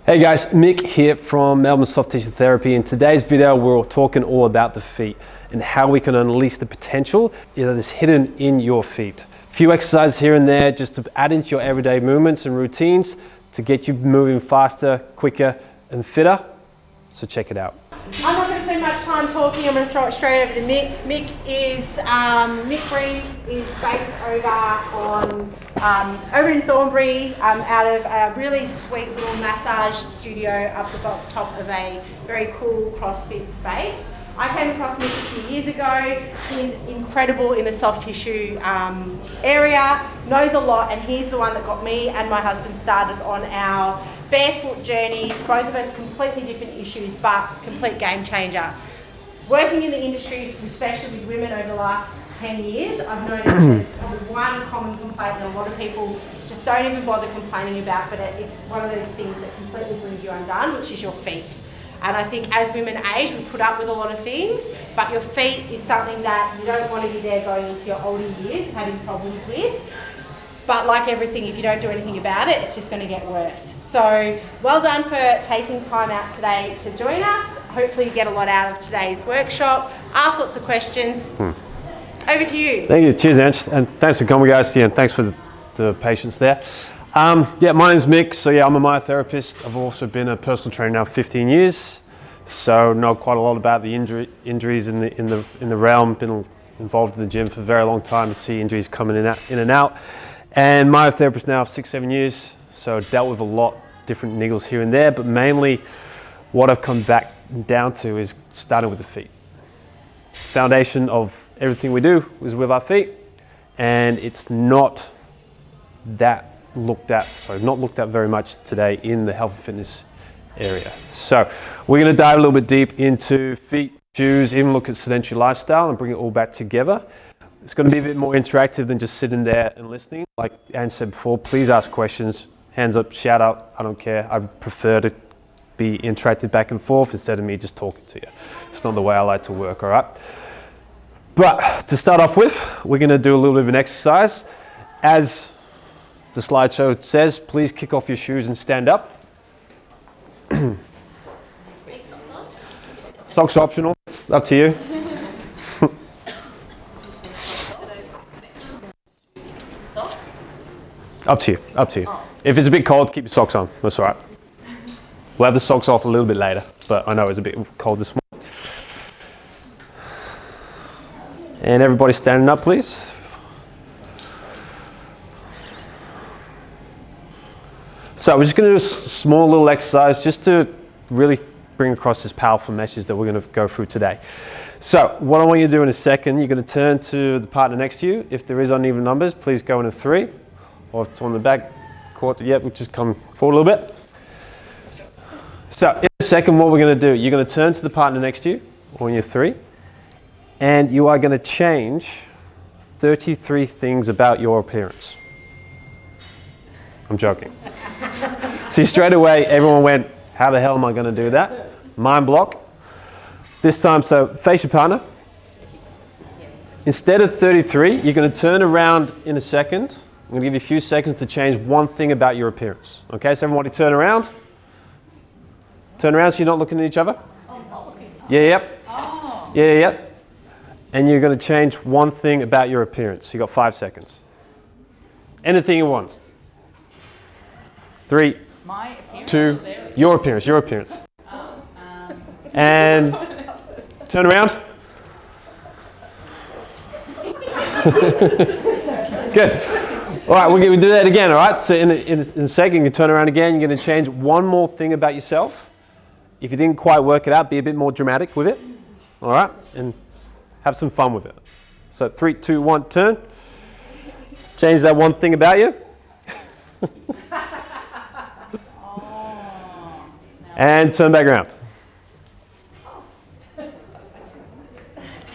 Hey guys, Mick here from Melbourne Soft Tissue Therapy. In today's video, we're talking all about the feet and how we can unleash the potential that is hidden in your feet. A few exercises here and there just to add into your everyday movements and routines to get you moving faster, quicker, and fitter. So check it out. I'm not going to spend much time talking. I'm going to throw it straight over to Mick. Mick is based over in Thornbury, out of a really sweet little massage studio up the top of a very cool CrossFit space. I came across Mick a few years ago. He's incredible in the soft tissue area, knows a lot, and he's the one that got me and my husband started on our barefoot journey. Both of us completely different issues, but complete game changer. Working in the industry, especially with women over the last 10 years, I've noticed there's probably one common complaint that a lot of people just don't even bother complaining about, but it's one of those things that completely brings you undone, which is your feet. And I think as women age, we put up with a lot of things, but your feet is something that you don't want to be there going into your older years having problems with. But like everything, if you don't do anything about it, it's just going to get worse. So well done for taking time out today to join us. Hopefully you get a lot out of today's workshop. Ask lots of questions. Over to you. Thank you. Cheers, Ange. And thanks for coming, guys. Yeah, and thanks for the patience there. Yeah, my name's Mick. So yeah, I'm a myotherapist. I've also been a personal trainer now for 15 years. So know quite a lot about the injuries in the realm. Been involved in the gym for a very long time to see injuries coming in and out. And myotherapist now for 6-7 years. So dealt with a lot different niggles here and there, but mainly what I've come back down to is starting with the feet. Foundation of everything we do is with our feet, and it's not looked at very much today in the health and fitness area. So we're going to dive a little bit deep into feet, shoes, even look at sedentary lifestyle and bring it all back together. It's going to be a bit more interactive than just sitting there and listening. Like Anne said before, please ask questions, hands up, shout out, I don't care. I prefer to be interactive back and forth instead of me just talking to you. It's not the way I like to work, all right? But to start off with, we're going to do a little bit of an exercise. As the slideshow says, please kick off your shoes and stand up. Socks optional, up to you. Up to you. If it's a bit cold, keep your socks on, that's all right. We'll have the socks off a little bit later, but I know it's a bit cold this morning. And everybody standing up, please. So we're just going to do a small little exercise just to really bring across this powerful message that we're going to go through today. So what I want you to do in a second, you're going to turn to the partner next to you. If there is uneven numbers, please go into 3. Or if it's on the back quarter, we'll just come forward a little bit. So in a second, what we're going to do, you're going to turn to the partner next to you, or in your 3, and you are going to change 33 things about your appearance. I'm joking. See, straight away, everyone went, how the hell am I going to do that? Mind block. This time, so face your partner. Instead of 33, you're going to turn around in a second. I'm going to give you a few seconds to change one thing about your appearance. Okay, so everybody turn around. Turn around so you're not looking at each other. Oh, not looking. Yeah, yep. Oh. Yeah, yep. And you're going to change one thing about your appearance. You got 5 seconds. Anything you want. 3, 2, your appearance. And turn around. Good. All right, we're going to do that again, all right? So in a second, you turn around again. You're going to change one more thing about yourself. If you didn't quite work it out, be a bit more dramatic with it, all right? And have some fun with it. So 3, 2, 1, turn. Change that one thing about you. And turn back around.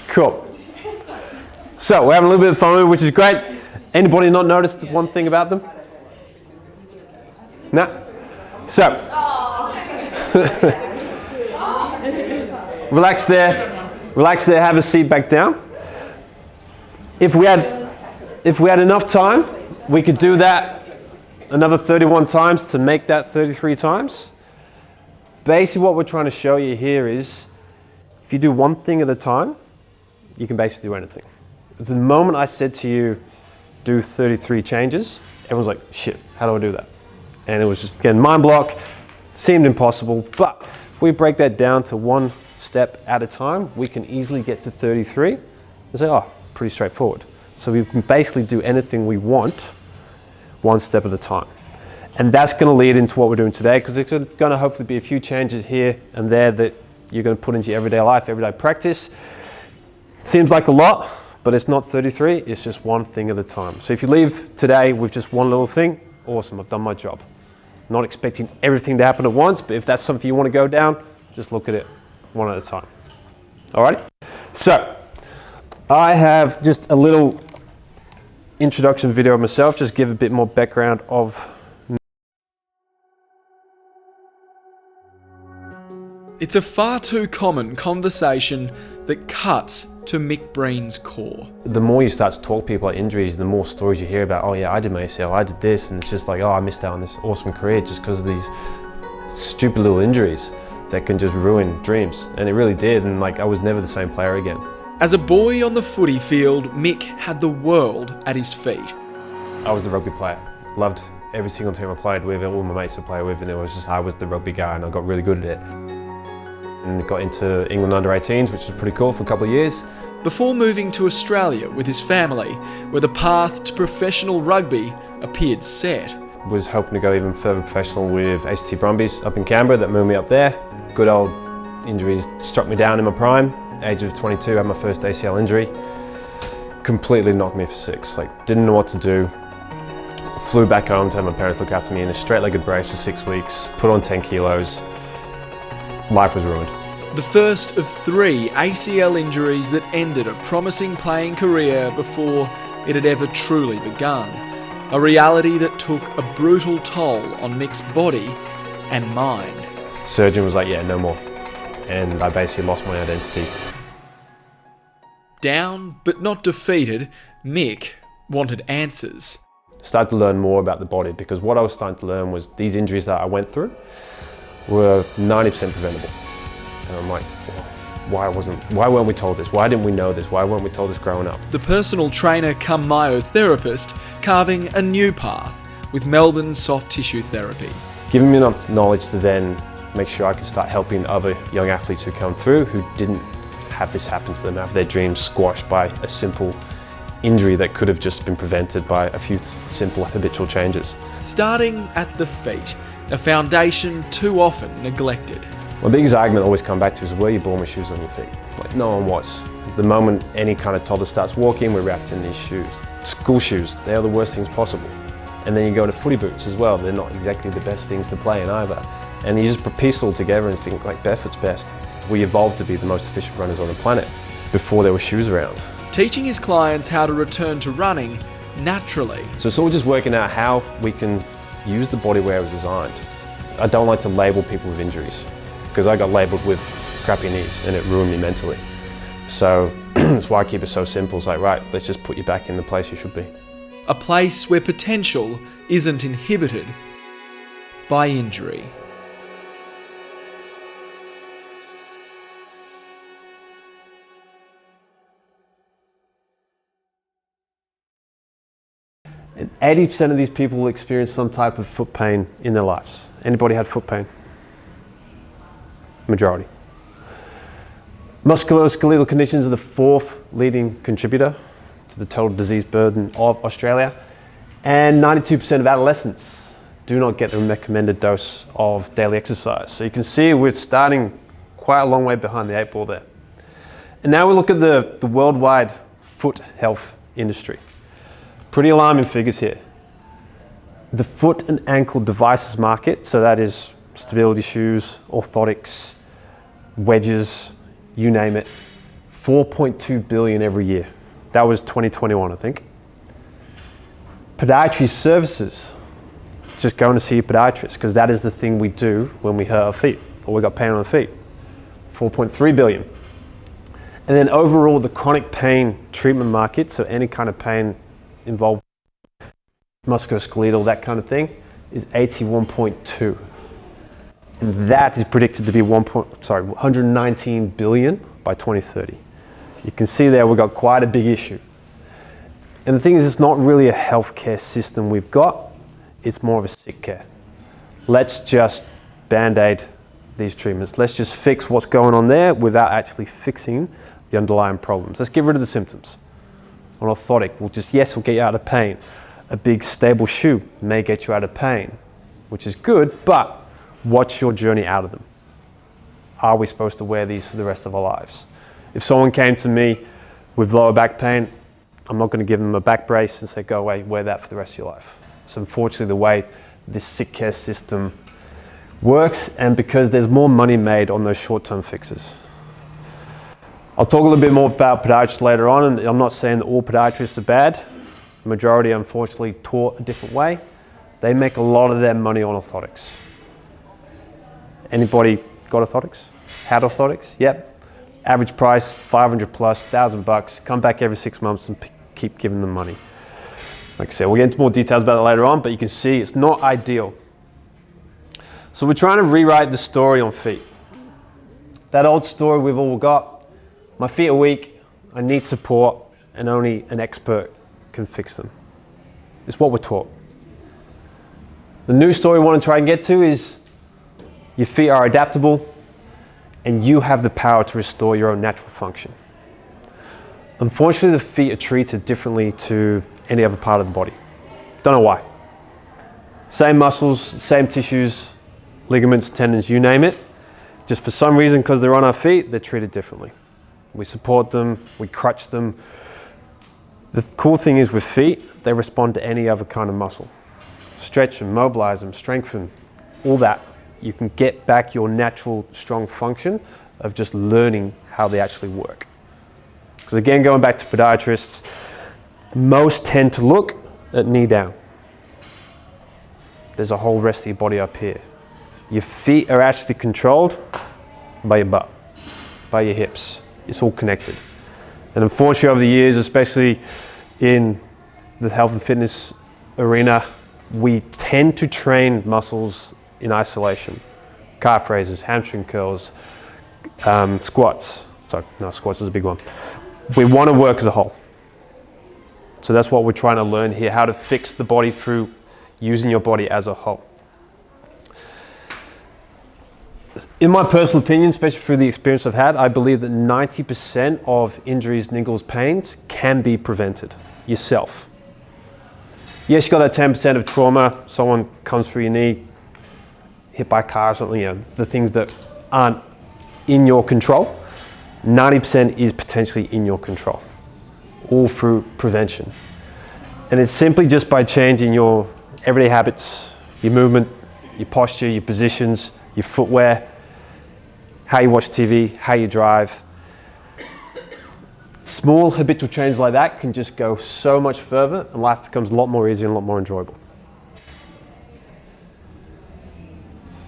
Cool. So we're having a little bit of fun, which is great. Anybody not noticed one thing about them? No? So, relax there, have a seat back down. If we had enough time, we could do that another 31 times to make that 33 times. basically what we're trying to show you here is if you do one thing at a time, you can basically do anything. The moment I said to you, do 33 changes, everyone's like, shit, how do I do that? And it was just, again, mind block, seemed impossible, but if we break that down to one step at a time, we can easily get to 33 and say, oh, pretty straightforward. So we can basically do anything we want, one step at a time. And that's going to lead into what we're doing today, because there's going to hopefully be a few changes here and there that you're going to put into your everyday life, everyday practice. Seems like a lot, but it's not 33, it's just one thing at a time. So if you leave today with just one little thing, awesome, I've done my job. Not expecting everything to happen at once, but if that's something you want to go down, just look at it one at a time. Alrighty? So, I have just a little introduction video of myself, just give a bit more background of. It's a far too common conversation that cuts to Mick Breen's core. The more you start to talk to people about injuries, the more stories you hear about, oh yeah, I did my ACL, I did this, and it's just like, oh, I missed out on this awesome career just because of these stupid little injuries that can just ruin dreams. And it really did, and like I was never the same player again. As a boy on the footy field, Mick had the world at his feet. I was the rugby player. Loved every single team I played with, all my mates I played with, and it was just, I was the rugby guy and I got really good at it. And got into England under-18s, which was pretty cool for a couple of years. Before moving to Australia with his family, where the path to professional rugby appeared set. Was hoping to go even further professional with ACT Brumbies up in Canberra, that moved me up there. Good old injuries struck me down in my prime. Age of 22, had my first ACL injury. Completely knocked me for six, like didn't know what to do. Flew back home to have my parents look after me in a straight-legged brace for 6 weeks, put on 10 kilos. Life was ruined. The first of 3 ACL injuries that ended a promising playing career before it had ever truly begun. A reality that took a brutal toll on Mick's body and mind. Surgeon was like, yeah, no more. And I basically lost my identity. Down, but not defeated, Mick wanted answers. Started to learn more about the body, because what I was starting to learn was these injuries that I went through were 90% preventable. And I'm like, why weren't we told this? Why didn't we know this? Why weren't we told this growing up? The personal trainer come myotherapist carving a new path with Melbourne soft tissue therapy. Giving me enough knowledge to then make sure I could start helping other young athletes who come through who didn't have this happen to them, have their dreams squashed by a simple injury that could have just been prevented by a few simple habitual changes. Starting at the feet, a foundation too often neglected. My biggest argument I always come back to is, were you born with shoes on your feet? Like, no one was. The moment any kind of toddler starts walking, we're wrapped in these shoes. School shoes, they are the worst things possible. And then you go to footy boots as well, they're not exactly the best things to play in either. And you just piece it all together and think like barefoot's best. We evolved to be the most efficient runners on the planet before there were shoes around. Teaching his clients how to return to running naturally. So it's all just working out how we can use the body where it was designed. I don't like to label people with injuries, because I got labelled with crappy knees and it ruined me mentally. So that's why I keep it so simple. It's like, right, let's just put you back in the place you should be. A place where potential isn't inhibited by injury. And 80% of these people will experience some type of foot pain in their lives. Anybody had foot pain? Majority. Musculoskeletal conditions are the 4th leading contributor to the total disease burden of Australia. And 92% of adolescents do not get the recommended dose of daily exercise. So you can see we're starting quite a long way behind the 8 ball there. And now we look at the worldwide foot health industry. Pretty alarming figures here. The foot and ankle devices market, so that is stability shoes, orthotics, wedges, you name it, 4.2 billion every year. That was 2021, I think. Podiatry services, just going to see a podiatrist, because that is the thing we do when we hurt our feet or we got pain on our feet. 4.3 billion. And then overall, the chronic pain treatment market, so any kind of pain involved, musculoskeletal, that kind of thing, is 81.2. And that is predicted to be 119 billion by 2030. You can see there we've got quite a big issue. And the thing is, it's not really a healthcare system we've got, it's more of a sick care. Let's just band-aid these treatments. Let's just fix what's going on there without actually fixing the underlying problems. Let's get rid of the symptoms. An orthotic will just, yes, will get you out of pain. A big stable shoe may get you out of pain, which is good, but what's your journey out of them? Are we supposed to wear these for the rest of our lives? If someone came to me with lower back pain, I'm not going to give them a back brace and say, go away, wear that for the rest of your life. It's unfortunately the way this sick care system works, and because there's more money made on those short-term fixes. I'll talk a little bit more about podiatrists later on, and I'm not saying that all podiatrists are bad. The majority, unfortunately, taught a different way. They make a lot of their money on orthotics. Anybody got orthotics? Had orthotics? Yep. Average price, 500 plus, $1,000. Come back every 6 months and keep giving them money. Like I said, we'll get into more details about it later on, but you can see it's not ideal. So we're trying to rewrite the story on feet. That old story we've all got, my feet are weak, I need support, and only an expert can fix them. It's what we're taught. The new story we want to try and get to is your feet are adaptable and you have the power to restore your own natural function. Unfortunately, the feet are treated differently to any other part of the body. Don't know why. Same muscles, same tissues, ligaments, tendons, you name it. Just for some reason, because they're on our feet, they're treated differently. We support them, we crutch them. The cool thing is with feet, they respond to any other kind of muscle. Stretch them, mobilize them, strengthen, all that. You can get back your natural strong function of just learning how they actually work. Because again, going back to podiatrists, most tend to look at knee down. There's a whole rest of your body up here. Your feet are actually controlled by your butt, by your hips. It's all connected. And unfortunately over the years, especially in the health and fitness arena, we tend to train muscles in isolation. Calf raises, hamstring curls, squats. Sorry, no, squats is a big one. We want to work as a whole. So that's what we're trying to learn here, how to fix the body through using your body as a whole. In my personal opinion, especially through the experience I've had, I believe that 90% of injuries, niggles, pains can be prevented yourself. Yes, you got that 10% of trauma, someone comes through your knee, hit by a car or something, the things that aren't in your control. 90% is potentially in your control, all through prevention. And it's simply just by changing your everyday habits, your movement, your posture, your positions, your footwear, how you watch TV, how you drive. Small habitual changes like that can just go so much further and life becomes a lot more easy and a lot more enjoyable.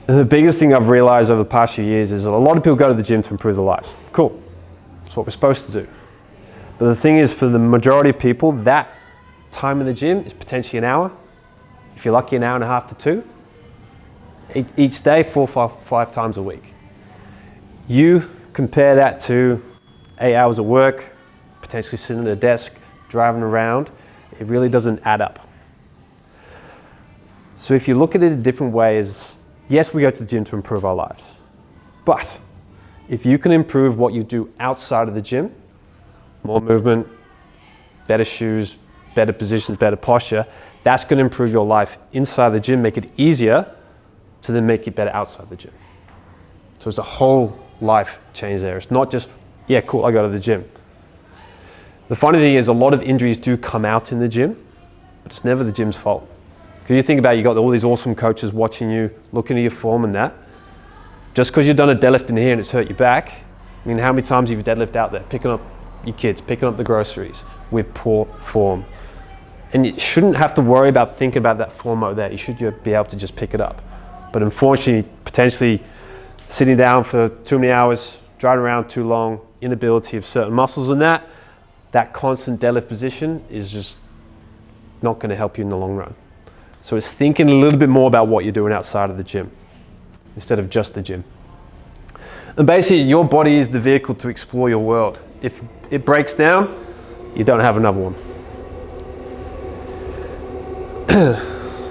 And the biggest thing I've realized over the past few years is that a lot of people go to the gym to improve their lives. Cool, that's what we're supposed to do. But the thing is, for the majority of people, that time in the gym is potentially an hour. If you're lucky, an hour and a half to 2. Each day, 4 or 5 times a week. You compare that to 8 hours of work, potentially sitting at a desk, driving around, it really doesn't add up. So if you look at it a different way, is yes, we go to the gym to improve our lives. But if you can improve what you do outside of the gym, more movement, better shoes, better positions, better posture, that's going to improve your life inside the gym, make it easier to then make it better outside the gym. So it's a whole life change there. It's not just, yeah, cool, I go to the gym. The funny thing is a lot of injuries do come out in the gym, but it's never the gym's fault. Because you think about it, you got all these awesome coaches watching you, looking at your form and that. Just because you've done a deadlift in here and it's hurt your back, I mean, how many times have you deadlift out there, picking up your kids, picking up the groceries with poor form? And you shouldn't have to worry about thinking about that form over there. You should be able to just pick it up. But unfortunately, potentially sitting down for too many hours, driving around too long, inability of certain muscles and that constant deadlift position is just not going to help you in the long run. So it's thinking a little bit more about what you're doing outside of the gym. instead of just the gym. And basically, your body is the vehicle to explore your world. If it breaks down, you don't have another one.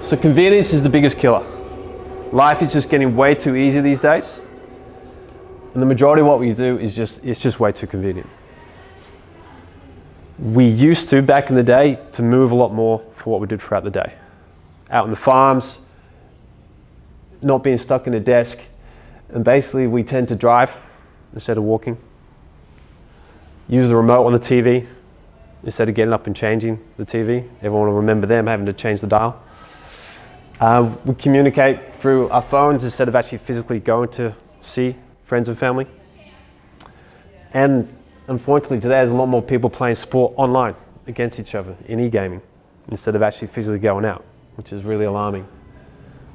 So convenience is the biggest killer. Life is just getting way too easy these days. And the majority of what we do is it's just way too convenient. We used to, back in the day, to move a lot more for what we did throughout the day. Out on the farms, not being stuck in a desk, and basically we tend to drive instead of walking. Use the remote on the TV instead of getting up and changing the TV. Everyone will remember them having to change the dial. We communicate through our phones instead of actually physically going to see friends and family. And unfortunately today there's a lot more people playing sport online against each other in e-gaming instead of actually physically going out, which is really alarming.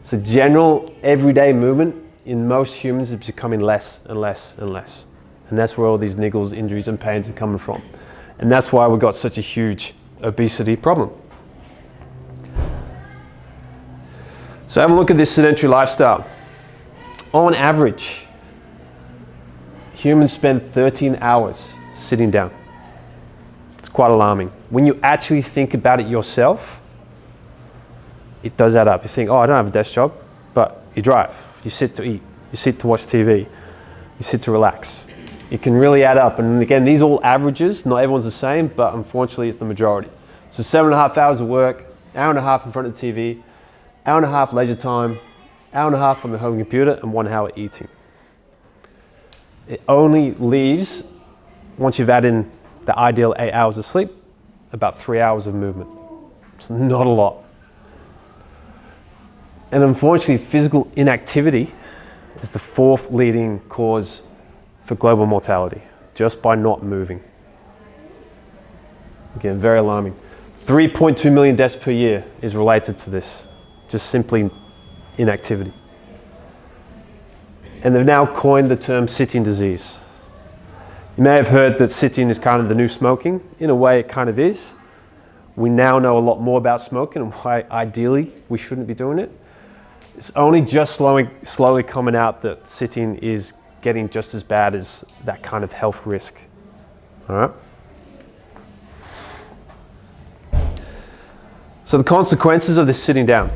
So general everyday movement in most humans is becoming less and less and less. And that's where all these niggles, injuries and pains are coming from. And that's why we've got such a huge obesity problem. So have a look at this sedentary lifestyle. On average, humans spend 13 hours sitting down. It's quite alarming. When you actually think about it yourself, it does add up. You think, oh, I don't have a desk job, but you drive, you sit to eat, you sit to watch TV, you sit to relax. It can really add up. And again, these are all averages, not everyone's the same, but unfortunately it's the majority. So 7.5 hours of work, hour and a half in front of the TV, hour and a half leisure time, hour and a half on the home computer, and 1 hour eating. It only leaves, once you've added in the ideal 8 hours of sleep, about 3 hours of movement. It's not a lot. And unfortunately, physical inactivity is the 4th leading cause for global mortality, just by not moving. Again, very alarming. 3.2 million deaths per year is related to this, just simply inactivity. And they've now coined the term sitting disease. You may have heard that sitting is kind of the new smoking. In a way, it kind of is. We now know a lot more about smoking and why ideally we shouldn't be doing it. It's only just slowly coming out that sitting is getting just as bad as that kind of health risk. All right? So the consequences of this sitting down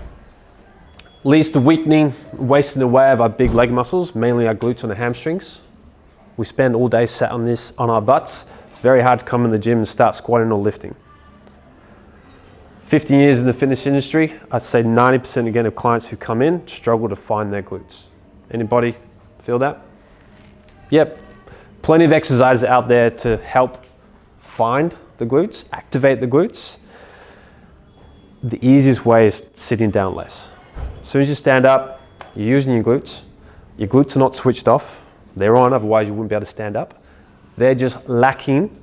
leads to weakening, wasting away of our big leg muscles, mainly our glutes and the hamstrings. We spend all day sat on this on our butts. It's very hard to come in the gym and start squatting or lifting. 15 years in the fitness industry, I'd say 90% again of clients who come in struggle to find their glutes. Anybody feel that? Yep. Plenty of exercises out there to help find the glutes, activate the glutes. The easiest way is sitting down less. As soon as you stand up, you're using your glutes. Your glutes are not switched off. They're on, otherwise you wouldn't be able to stand up. They're just lacking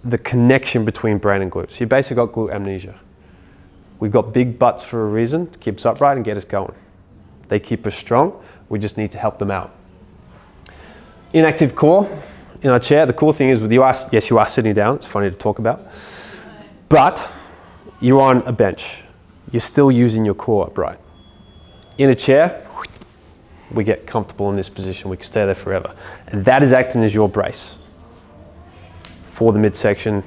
the connection between brain and glutes. You basically got glute amnesia. We've got big butts for a reason, to keep us upright and get us going. They keep us strong. We just need to help them out. Inactive core in our chair. The cool thing is with you are, yes, you are sitting down. It's funny to talk about. But you're on a bench. You're still using your core upright. In a chair, we get comfortable in this position. We can stay there forever. And that is acting as your brace for the midsection.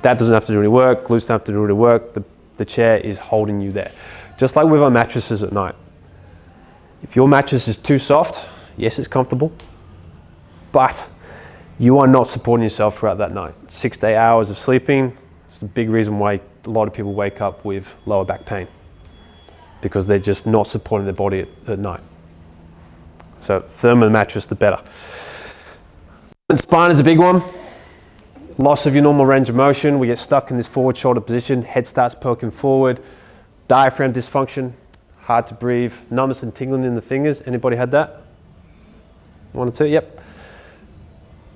That doesn't have to do any work. Glutes don't have to do any work. The chair is holding you there. Just like with our mattresses at night. If your mattress is too soft, yes, it's comfortable, but you are not supporting yourself throughout that night. 6 to 8 hours of sleeping, it's the big reason why a lot of people wake up with lower back pain, because they're just not supporting their body at night. So thermer the mattress, the better. And spine is a big one. Loss of your normal range of motion. We get stuck in this forward shoulder position. Head starts poking forward. Diaphragm dysfunction. Hard to breathe. Numbness and tingling in the fingers. Anybody had that? 1 or 2? Yep.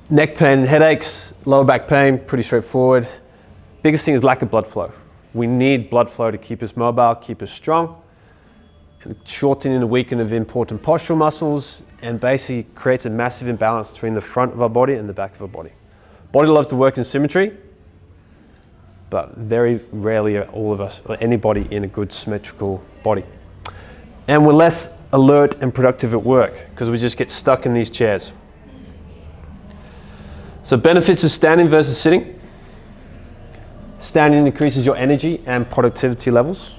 Neck pain and headaches. Lower back pain. Pretty straightforward. Biggest thing is lack of blood flow. We need blood flow to keep us mobile, keep us strong. And shortening and weakening of important postural muscles, and basically creates a massive imbalance between the front of our body and the back of our body. Body loves to work in symmetry, but very rarely are all of us or anybody in a good symmetrical body. And we're less alert and productive at work because we just get stuck in these chairs. So benefits of standing versus sitting. Standing increases your energy and productivity levels.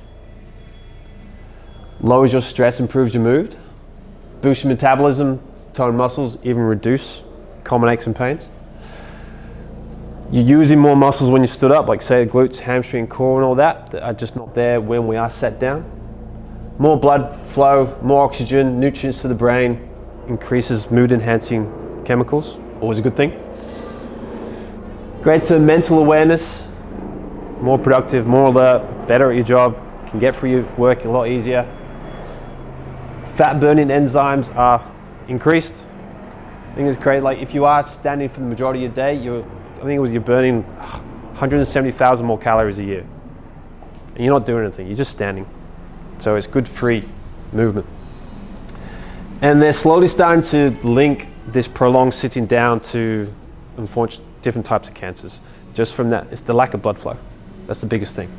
Lowers your stress, improves your mood. Boosts your metabolism, tone muscles, even reduce common aches and pains. You're using more muscles when you stood up, like say the glutes, hamstring, core and all that are just not there when we are sat down. More blood flow, more oxygen, nutrients to the brain, increases mood enhancing chemicals, always a good thing. Greater mental awareness, more productive, more alert, better at your job, can get through your work a lot easier. Fat burning enzymes are increased. I think it's great, like if you are standing for the majority of your day, you're burning 170,000 more calories a year. And you're not doing anything, you're just standing. So it's good free movement. And they're slowly starting to link this prolonged sitting down to, unfortunately, different types of cancers. Just from that, it's the lack of blood flow. That's the biggest thing.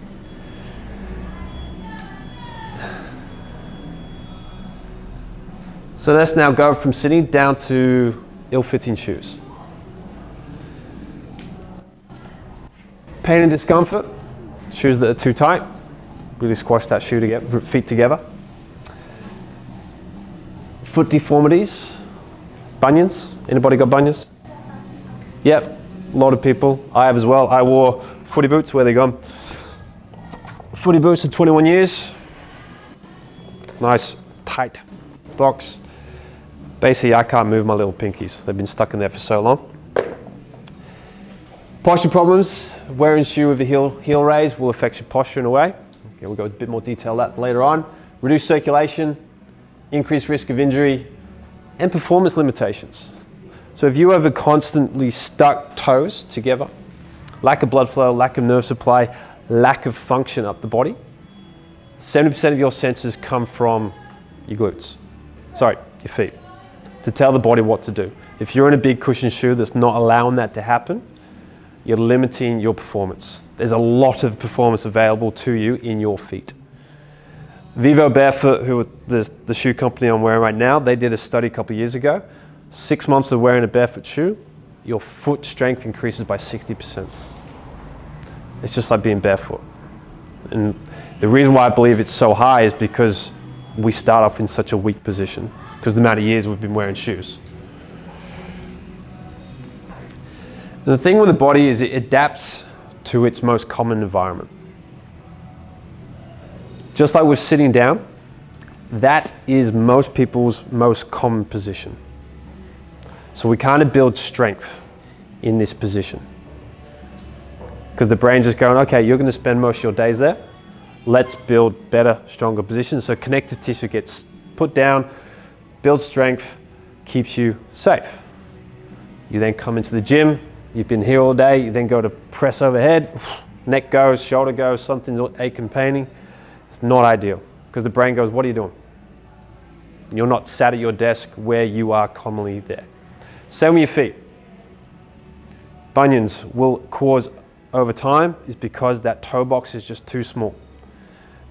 So let's now go from sitting down to ill-fitting shoes. Pain and discomfort, shoes that are too tight, really squash that shoe together, feet together. Foot deformities, bunions. Anybody got bunions? Yep, a lot of people. I have as well. I wore footy boots. Where they gone? Footy boots for 21 years. Nice, tight box. Basically, I can't move my little pinkies. They've been stuck in there for so long. Posture problems. Wearing shoe with a heel raise will affect your posture in a way. Okay, we'll go into a bit more detail that later on. Reduced circulation, increased risk of injury, and performance limitations. So if you have a constantly stuck toes together, lack of blood flow, lack of nerve supply, lack of function up the body, 70% of your senses come from your glutes. Sorry, your feet, to tell the body what to do. If you're in a big cushion shoe that's not allowing that to happen, you're limiting your performance. There's a lot of performance available to you in your feet. Vivo Barefoot, who are the shoe company I'm wearing right now, they did a study a couple of years ago. 6 months of wearing a barefoot shoe, your foot strength increases by 60%. It's just like being barefoot. And the reason why I believe it's so high is because we start off in such a weak position, because the amount of years we've been wearing shoes. And the thing with the body is it adapts to its most common environment. Just like with sitting down, that is most people's most common position. So we kind of build strength in this position. Because the brain's just going, okay, you're going to spend most of your days there. Let's build better, stronger positions. So connective tissue gets put down, builds strength, keeps you safe. You then come into the gym, you've been here all day, you then go to press overhead, neck goes, shoulder goes, something's aching, paining. It's not ideal, because the brain goes, what are you doing? You're not sat at your desk where you are commonly there. Same with your feet. Bunions will cause over time is because that toe box is just too small.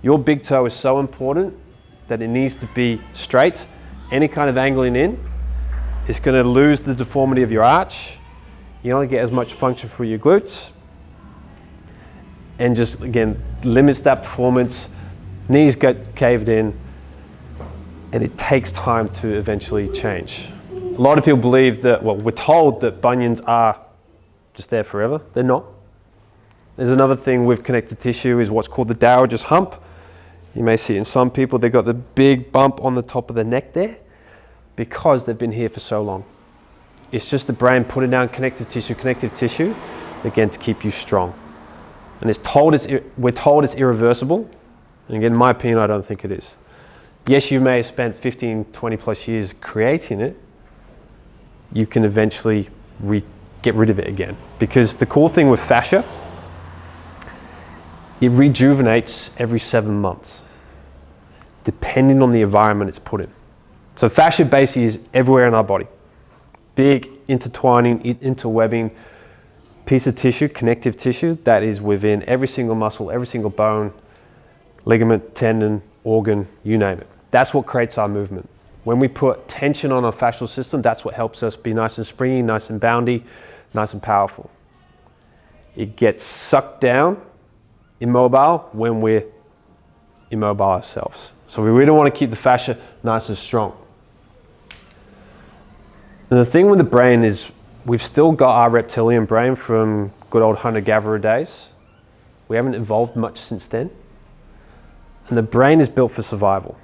Your big toe is so important that it needs to be straight. Any kind of angling in is going to lose the deformity of your arch. You don't get as much function for your glutes. And just, again, limits that performance. Knees get caved in. And it takes time to eventually change. A lot of people believe that, well, we're told that bunions are just there forever. They're not. There's another thing with connective tissue is what's called the dowager's hump. You may see it in some people, they've got the big bump on the top of the neck there because they've been here for so long. It's just the brain putting down connective tissue, again, to keep you strong. And we're told it's irreversible. And again, in my opinion, I don't think it is. Yes, you may have spent 15, 20 plus years creating it. You can eventually get rid of it again. Because the cool thing with fascia, it rejuvenates every 7 months, depending on the environment it's put in. So fascia basically is everywhere in our body. Big intertwining, interwebbing piece of tissue, connective tissue, that is within every single muscle, every single bone, ligament, tendon, organ, you name it. That's what creates our movement. When we put tension on our fascial system, that's what helps us be nice and springy, nice and boundy, nice and powerful. It gets sucked down, immobile, when we're immobile ourselves. So we really want to keep the fascia nice and strong. And the thing with the brain is we've still got our reptilian brain from good old hunter-gatherer days. We haven't evolved much since then. And the brain is built for survival.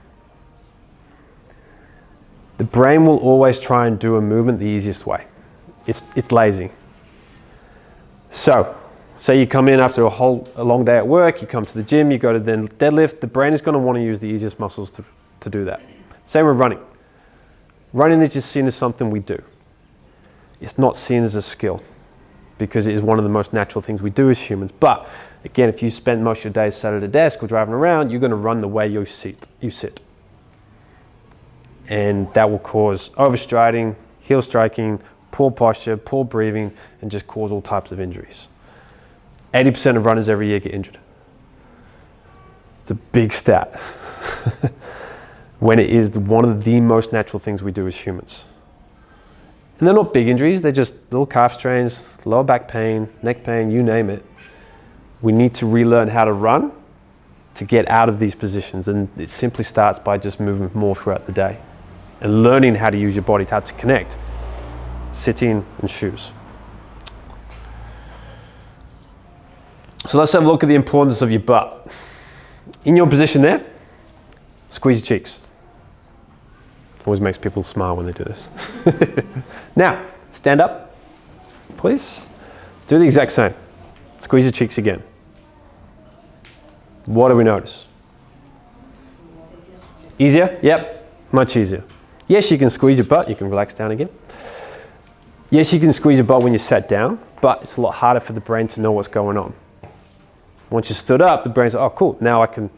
The brain will always try and do a movement the easiest way. It's lazy. So, say you come in after a long day at work, you come to the gym, you go to the deadlift, the brain is going to want to use the easiest muscles to do that. Same with running. Running is just seen as something we do. It's not seen as a skill because it is one of the most natural things we do as humans. But again, if you spend most of your days sat at a desk or driving around, you're going to run the way you sit. And that will cause overstriding, heel striking, poor posture, poor breathing, and just cause all types of injuries. 80% of runners every year get injured. It's a big stat. When it is one of the most natural things we do as humans. And they're not big injuries, they're just little calf strains, lower back pain, neck pain, you name it. We need to relearn how to run to get out of these positions, and it simply starts by just moving more throughout the day and learning how to use your body, how to connect, sitting and shoes. So let's have a look at the importance of your butt. In your position there, squeeze your cheeks. Always makes people smile when they do this. Now, stand up, please. Do the exact same. Squeeze your cheeks again. What do we notice? Easier? Yep, much easier. Yes, you can squeeze your butt. You can relax down again. Yes, you can squeeze your butt when you're sat down, but it's a lot harder for the brain to know what's going on. Once you stood up, the brain's like, oh, cool, now I can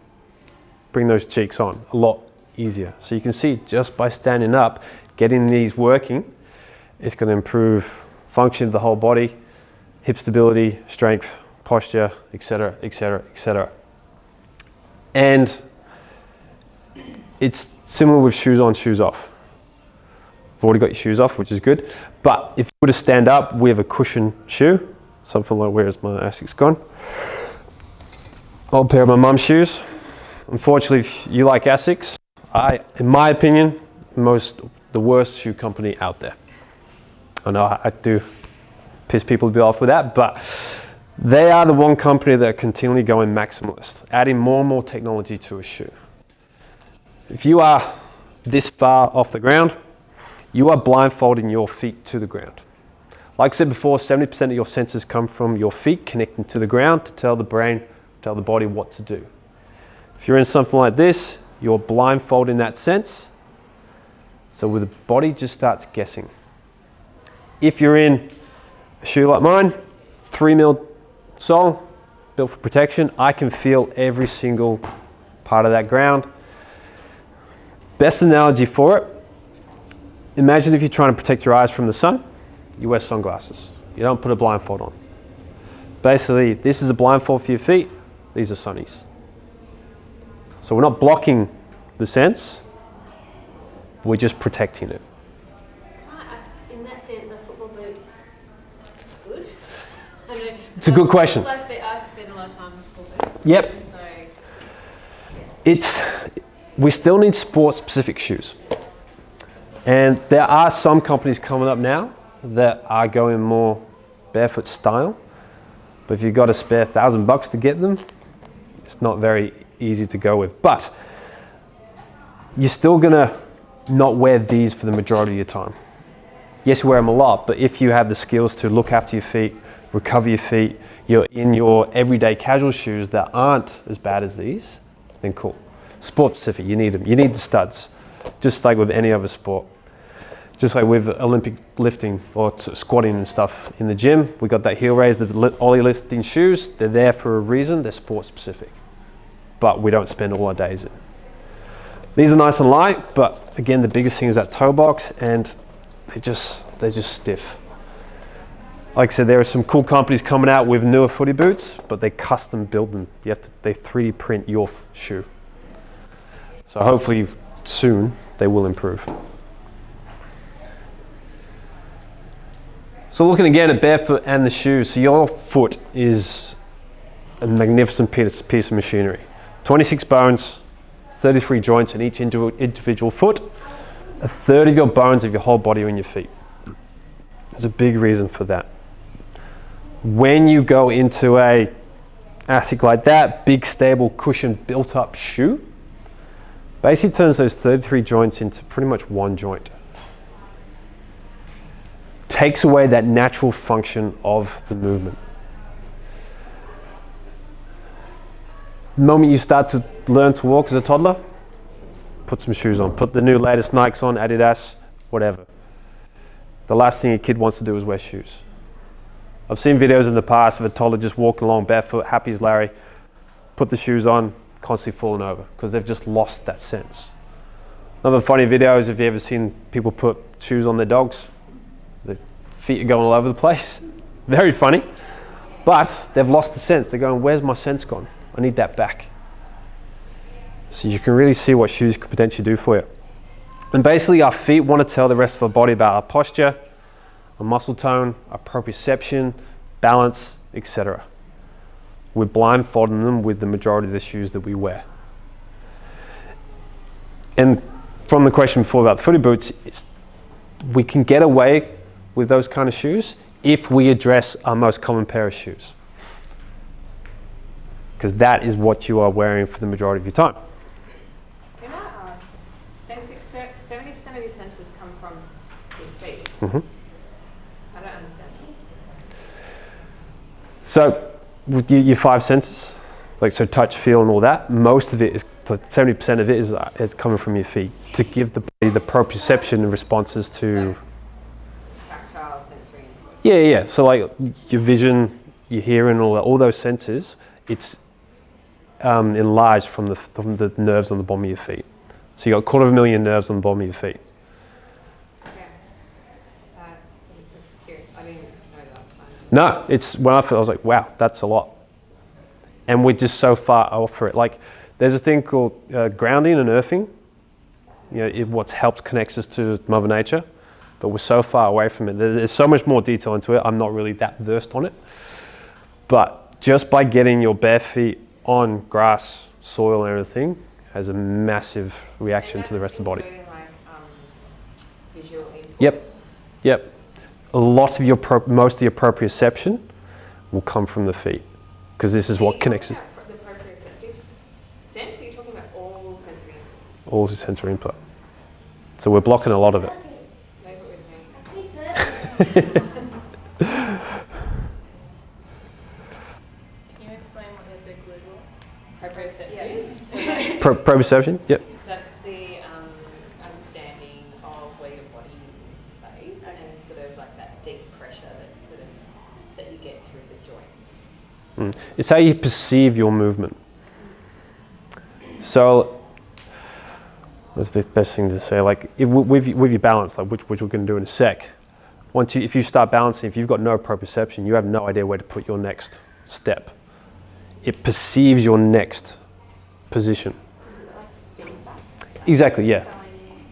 bring those cheeks on a lot easier. So you can see just by standing up, getting these working, it's going to improve function of the whole body, hip stability, strength, posture, etc., etc., etc. And it's similar with shoes on, shoes off. You've already got your shoes off, which is good. But if you were to stand up with a cushion shoe, something like, where's my Asics gone? Old pair of my mum's shoes. Unfortunately, if you like Asics, in my opinion, the worst shoe company out there. I know I do piss people a bit off with that, but they are the one company that are continually going maximalist, adding more and more technology to a shoe. If you are this far off the ground, you are blindfolding your feet to the ground. Like I said before, 70% of your senses come from your feet connecting to the ground to tell the brain, tell the body what to do. If you're in something like this, you're blindfolding that sense, so the body just starts guessing. If you're in a shoe like mine, 3mm sole, built for protection, I can feel every single part of that ground. Best analogy for it, imagine if you're trying to protect your eyes from the sun, you wear sunglasses. You don't put a blindfold on. Basically, this is a blindfold for your feet, these are sunnies. So we're not blocking the sense, we're just protecting it. Can I ask, in that sense, are football boots good? I mean, It's a good question. I spend a lot of time with football boots. Yep. And so, We still need sport-specific shoes. And there are some companies coming up now that are going more barefoot style. But if you've got to spare $1,000 to get them, it's not very easy to go with. But you're still gonna not wear these for the majority of your time. Yes, you wear them a lot, but if you have the skills to look after your feet, recover your feet, you're in your everyday casual shoes that aren't as bad as these, then cool. Sport specific, you need them. You need the studs, just like with any other sport. Just like with Olympic lifting or squatting and stuff in the gym, we got that heel raise, the ollie lifting shoes. They're there for a reason. They're sport specific, but we don't spend all our days in. These are nice and light, but again, the biggest thing is that toe box, and they're just stiff. Like I said, there are some cool companies coming out with newer footy boots, but they custom build them. They 3D print your shoe. So hopefully soon they will improve. So looking again at barefoot and the shoes, so your foot is a magnificent piece of machinery. 26 bones, 33 joints in each individual foot. A third of your bones of your whole body are in your feet. There's a big reason for that. When you go into a ASIC like that, big stable cushion built up shoe, basically turns those 33 joints into pretty much one joint. Takes away that natural function of the movement. The moment you start to learn to walk as a toddler, put some shoes on. Put the new latest Nikes on, Adidas, whatever. The last thing a kid wants to do is wear shoes. I've seen videos in the past of a toddler just walking along barefoot, happy as Larry, put the shoes on, constantly falling over because they've just lost that sense. Another funny video is if you've ever seen people put shoes on their dogs, the feet are going all over the place. Very funny, but they've lost the sense. They're going, where's my sense gone? I need that back. So you can really see what shoes could potentially do for you. And basically our feet want to tell the rest of our body about our posture, our muscle tone, our proprioception, balance, etc. We're blindfolding them with the majority of the shoes that we wear. And from the question before about the footy boots, we can get away with those kind of shoes if we address our most common pair of shoes. Because that is what you are wearing for the majority of your time. Can I ask, 70% of your senses come from your feet. Mm-hmm. I don't understand that. So with your five senses, like so touch, feel and all that, most of it is, 70% of it is coming from your feet to give the body the proprioception and responses to... Tactile, sensory input. Yeah. So like your vision, your hearing, all those senses, it's enlarged from the nerves on the bottom of your feet. So you got 250,000 nerves on the bottom of your feet. Okay. That's curious. I didn't know that. No, it's when I was like, wow, that's a lot. And we're just so far off for it. Like there's a thing called grounding and earthing. You know, what helps connects us to Mother Nature, but we're so far away from it. There's so much more detail into it. I'm not really that versed on it. But just by getting your bare feet on grass, soil and everything has a massive reaction to the rest of the body. Like, visual input. Yep. A lot of most of your proprioception will come from the feet because this is what connects us. The proprioceptive sense, are you talking about all sensory input? All the sensory input. So we're blocking a lot of it. Leave it with me. Can you explain what the big word was? Proprioceptive. Yeah. Proprioception? Yep. That's the understanding of where your body is in space and sort of like that deep pressure that you get through the joints. It's how you perceive your movement. So that's the best thing to say. Like with your balance, like which we're going to do in a sec. If you start balancing, if you've got no proprioception, you have no idea where to put your next step. It perceives your next position. Is it like feedback? Exactly. Yeah.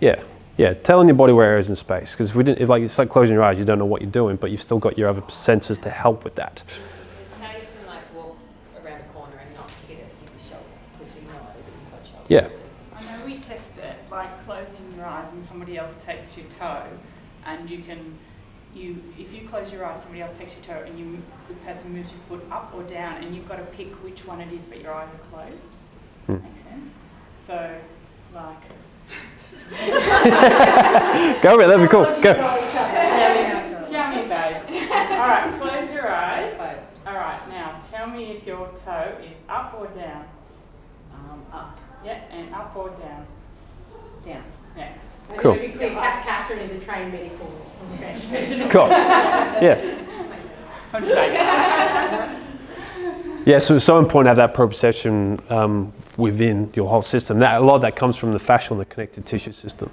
Yeah. Telling your body where it is in space. Because it's like closing your eyes, you don't know what you're doing, but you've still got your other senses to help with that. It's how you can like walk around a corner and not hit it with your shoulder because you know it didn't touch shoulder. Yeah. I know we test it by closing your eyes and somebody else takes your toe, and if you close your eyes, somebody else takes your toe, and the person moves your foot up or down, and you've got to pick which one it is, but your eyes are closed. Makes sense. So, like. Go with it, that'd be cool. Go. Tell me, babe. All right, close your eyes. All right, now tell me if your toe is up or down. Up. Yeah, and up or down. Down. Yeah. Cool. To be clear, Catherine is a trained medical professional. Cool. Yeah. I'm just like, Yeah, so it's so important to have that proprioception within your whole system. A lot of that comes from the fascial and the connective tissue system.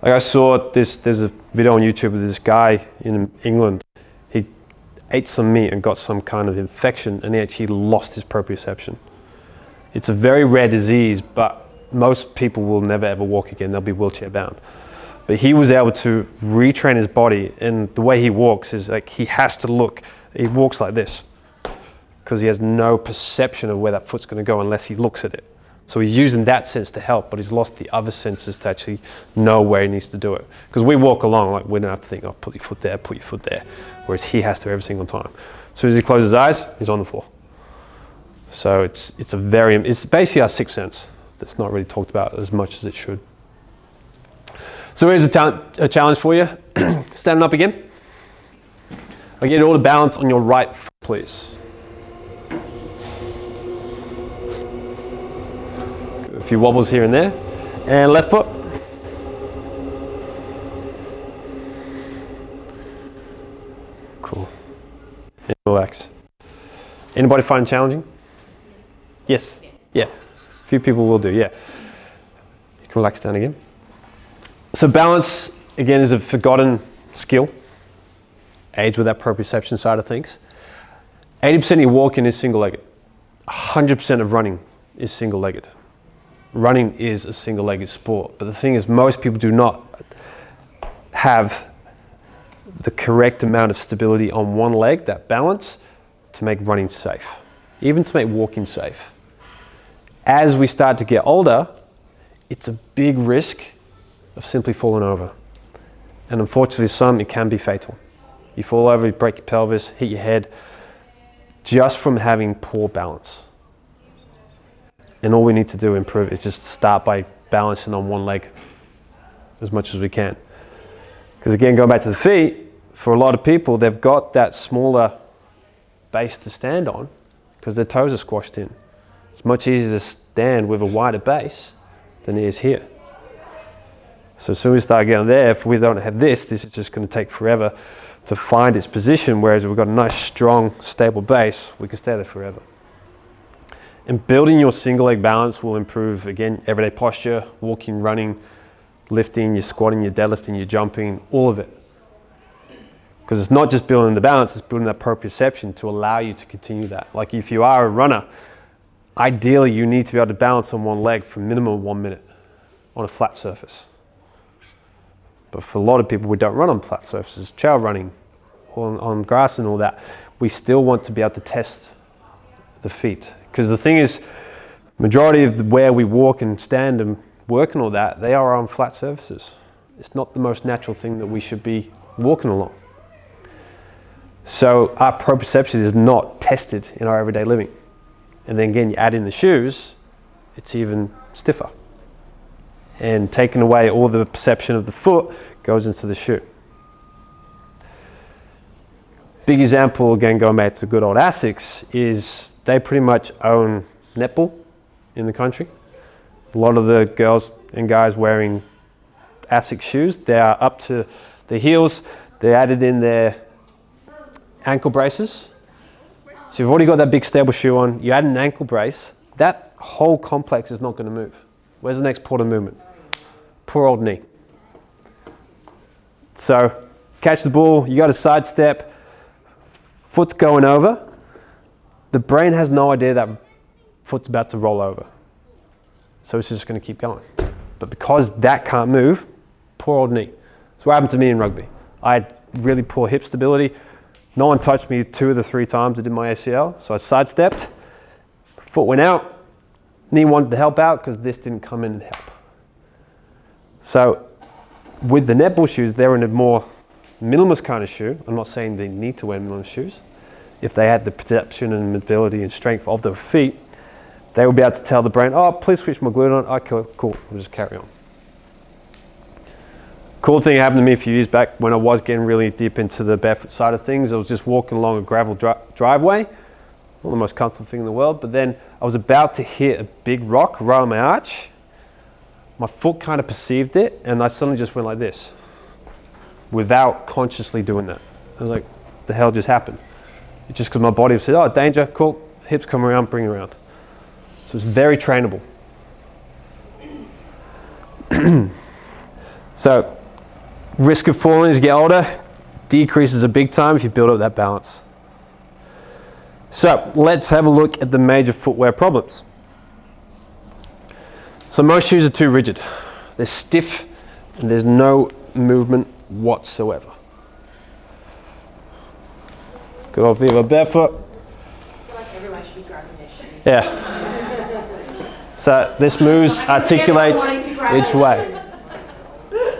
Like I saw there's a video on YouTube of this guy in England. He ate some meat and got some kind of infection, and he actually lost his proprioception. It's a very rare disease, but most people will never ever walk again. They'll be wheelchair bound. But he was able to retrain his body, and the way he walks is like he has to look. He walks like this because he has no perception of where that foot's going to go unless he looks at it. So he's using that sense to help, but he's lost the other senses to actually know where he needs to do it. Because we walk along, like we don't have to think, oh, put your foot there, put your foot there. Whereas he has to every single time. As soon as he closes his eyes, he's on the floor. So it's basically our sixth sense that's not really talked about as much as it should. So here's a challenge for you. Standing up again. I get all the balance on your right foot, please. A few wobbles here and there. And left foot. Cool. And relax. Anybody find it challenging? Yes. Yeah. A few people will do, yeah. You can relax down again. So balance, again, is a forgotten skill. Aids with that proprioception side of things. 80% of your walking is single-legged. 100% of running is single-legged. Running is a single-legged sport, but the thing is most people do not have the correct amount of stability on one leg, that balance, to make running safe, even to make walking safe. As we start to get older, it's a big risk of simply falling over. And unfortunately some, it can be fatal. You fall over, you break your pelvis, hit your head, just from having poor balance. And all we need to do to improve is just start by balancing on one leg as much as we can. Because again, going back to the feet, for a lot of people, they've got that smaller base to stand on because their toes are squashed in. It's much easier to stand with a wider base than it is here. So as soon as we start getting there, if we don't have this is just going to take forever to find its position, whereas if we've got a nice, strong, stable base, we can stay there forever. And building your single leg balance will improve, again, everyday posture, walking, running, lifting, your squatting, your deadlifting, your jumping, all of it. Because it's not just building the balance, it's building that proprioception to allow you to continue that. Like if you are a runner, ideally you need to be able to balance on one leg for a minimum of 1 minute on a flat surface. But for a lot of people, we don't run on flat surfaces, trail running, or on grass and all that. We still want to be able to test the feet. Because the thing is, majority of where we walk and stand and work and all that, they are on flat surfaces. It's not the most natural thing that we should be walking along. So our proprioception is not tested in our everyday living. And then again, you add in the shoes, it's even stiffer. And taking away all the perception of the foot goes into the shoe. Big example, again, going back to good old ASICs, is they pretty much own netball in the country. A lot of the girls and guys wearing ASIC shoes, they are up to the heels. They added in their ankle braces. So you've already got that big stable shoe on, you add an ankle brace, that whole complex is not going to move. Where's the next port of movement? Poor old knee. So catch the ball, you got to sidestep, foot's going over. The brain has no idea that foot's about to roll over. So it's just going to keep going. But because that can't move, poor old knee. That's what happened to me in rugby. I had really poor hip stability. No one touched me 2 of the 3 times I did my ACL. So I sidestepped, foot went out, knee wanted to help out because this didn't come in and help. So with the netball shoes, they're in a more minimalist kind of shoe. I'm not saying they need to wear minimalist shoes. If they had the perception and mobility and strength of their feet, they would be able to tell the brain, oh, please switch my glute on. Okay, cool, we'll just carry on. Cool thing happened to me a few years back when I was getting really deep into the barefoot side of things. I was just walking along a gravel driveway, not the most comfortable thing in the world, but then I was about to hit a big rock right on my arch. My foot kind of perceived it, and I suddenly just went like this without consciously doing that. I was like, what the hell just happened? It's just because my body said, oh, danger, cool, hips come around, bring it around. So it's very trainable. So risk of falling as you get older decreases a big time if you build up that balance. So let's have a look at the major footwear problems. So most shoes are too rigid. They're stiff and there's no movement whatsoever. Good old Viva barefoot. I feel like everyone should be grabbing their shoes. Yeah. So this moves, articulates each way.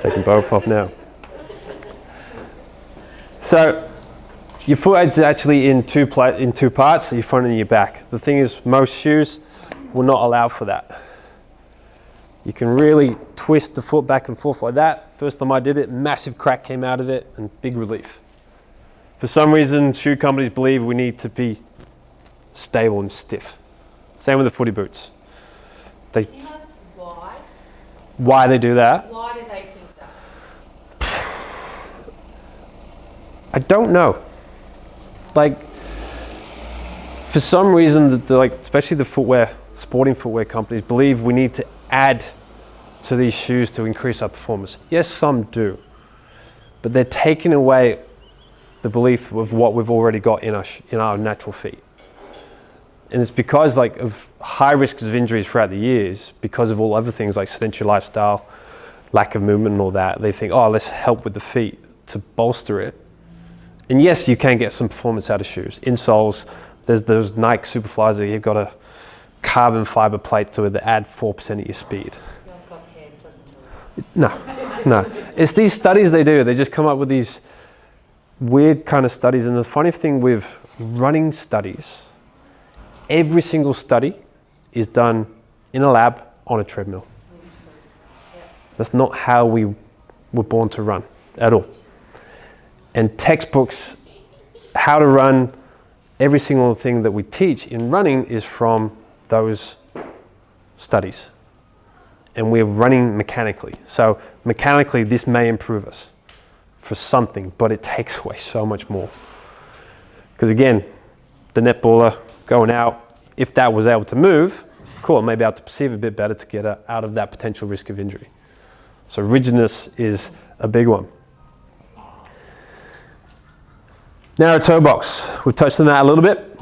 Taking both off now. So your foot is actually in two parts, your front and your back. The thing is, most shoes will not allow for that. You can really twist the foot back and forth like that. First time I did it, massive crack came out of it and big relief. For some reason, shoe companies believe we need to be stable and stiff. Same with the footy boots. Do you know why? Why they do that? Why do they think that? I don't know. Like, for some reason, especially the footwear, sporting footwear companies believe we need to add to these shoes to increase our performance. Yes, some do, but they're taking away the belief of what we've already got in our natural feet. And it's because of high risks of injuries throughout the years, because of all other things like sedentary lifestyle, lack of movement and all that. They think, oh, let's help with the feet to bolster it. And yes, you can get some performance out of shoes. Insoles, there's those Nike Superflies that you've got a carbon fiber plate to it that add 4% of your speed. No. It's these studies they do. They just come up with these weird kind of studies. And the funny thing with running studies, every single study is done in a lab on a treadmill. That's not how we were born to run at all. And textbooks, how to run, every single thing that we teach in running is from those studies. And we're running mechanically. So mechanically, this may improve us for something, but it takes away so much more. Because again, the netballer going out, if that was able to move, cool, maybe able to perceive a bit better to get out of that potential risk of injury. So rigidness is a big one. Narrow toe box. We've touched on that a little bit.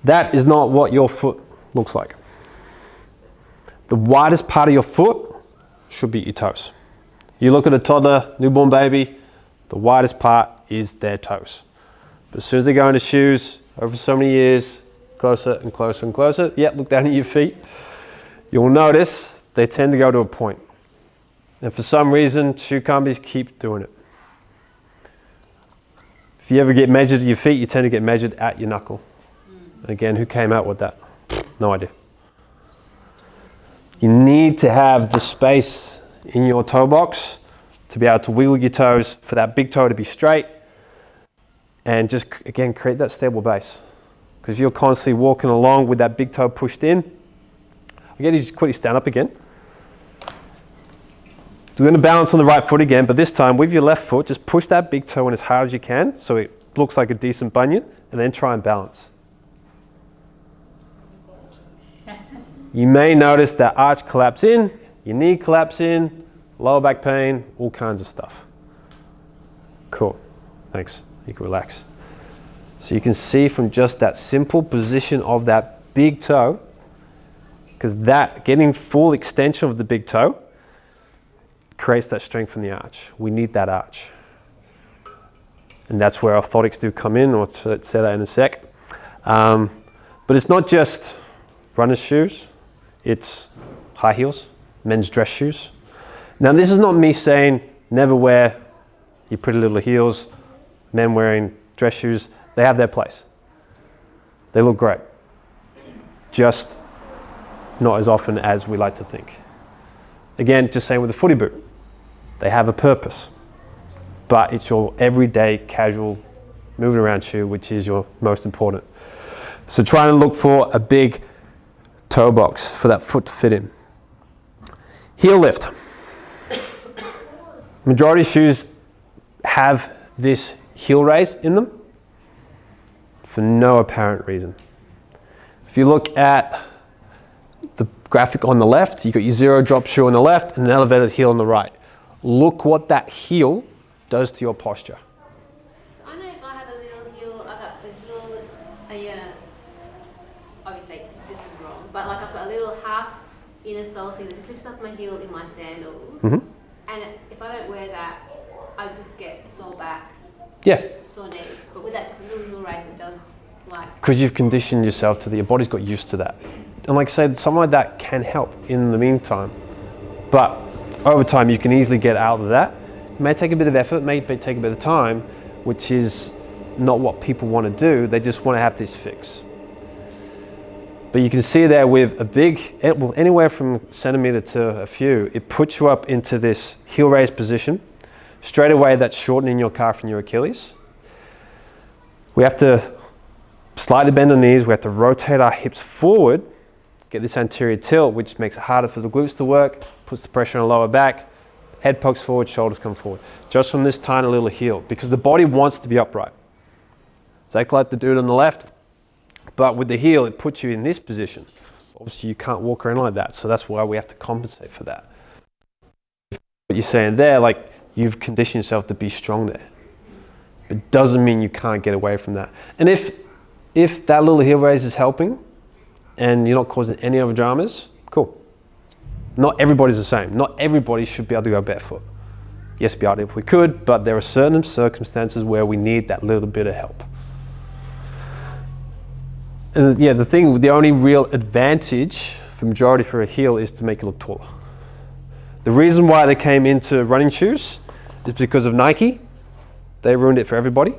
That is not what your foot looks like. The widest part of your foot should be your toes. You look at a toddler, newborn baby, the widest part is their toes. But as soon as they go into shoes, over so many years, closer and closer and closer, look down at your feet, you'll notice they tend to go to a point. And for some reason, shoe companies keep doing it. If you ever get measured at your feet, you tend to get measured at your knuckle. And again, who came out with that? No idea. You need to have the space in your toe box to be able to wiggle your toes, for that big toe to be straight, and just, again, create that stable base. Because you're constantly walking along with that big toe pushed in. Again, you just quickly stand up again. We're going to balance on the right foot again, but this time with your left foot, just push that big toe in as hard as you can so it looks like a decent bunion, and then try and balance. You may notice that arch collapse in, your knee collapse in, lower back pain, all kinds of stuff. Cool, thanks, you can relax. So you can see from just that simple position of that big toe, because that, getting full extension of the big toe, creates that strength in the arch. We need that arch. And that's where orthotics do come in, or let's say that in a sec. But it's not just runner's shoes, it's high heels, men's dress shoes. Now this is not me saying never wear your pretty little heels, men wearing dress shoes. They have their place. They look great. Just not as often as we like to think. Again, just same with the footy boot. They have a purpose, but it's your everyday casual moving around shoe, which is your most important. So try and look for a big toe box for that foot to fit in. Heel lift. Majority of shoes have this heel raise in them for no apparent reason. If you look at the graphic on the left, you've got your zero drop shoe on the left and an elevated heel on the right. Look what that heel does to your posture. So I know if I have a little heel, I got this little, obviously this is wrong, but like I've got a little half inner sole thing that just lifts up my heel in my sandals. And if I don't wear that, I just get sore back, sore knees. But with that just a little raise, it does like... Because you've conditioned yourself to your body's got used to that. And like I said, something like that can help in the meantime. But over time, you can easily get out of that. It may take a bit of effort, it may take a bit of time, which is not what people want to do. They just want to have this fix. But you can see there with a big, well, anywhere from a centimeter to a few, it puts you up into this heel raise position. Straight away, that's shortening your calf and your Achilles. We have to slightly bend the knees. We have to rotate our hips forward, get this anterior tilt, which makes it harder for the glutes to work, puts the pressure on the lower back, head pokes forward, shoulders come forward. Just from this tiny little heel, because the body wants to be upright. Exactly like the dude on the left, but with the heel, it puts you in this position. Obviously, you can't walk around like that, so that's why we have to compensate for that. What you're saying there, like you've conditioned yourself to be strong there. It doesn't mean you can't get away from that. And if that little heel raise is helping, and you're not causing any other dramas, cool. Not everybody's the same. Not everybody should be able to go barefoot. Yes, it'd be ideal if we could, but there are certain circumstances where we need that little bit of help. And yeah, the only real advantage for majority for a heel is to make it look taller. The reason why they came into running shoes is because of Nike. They ruined it for everybody.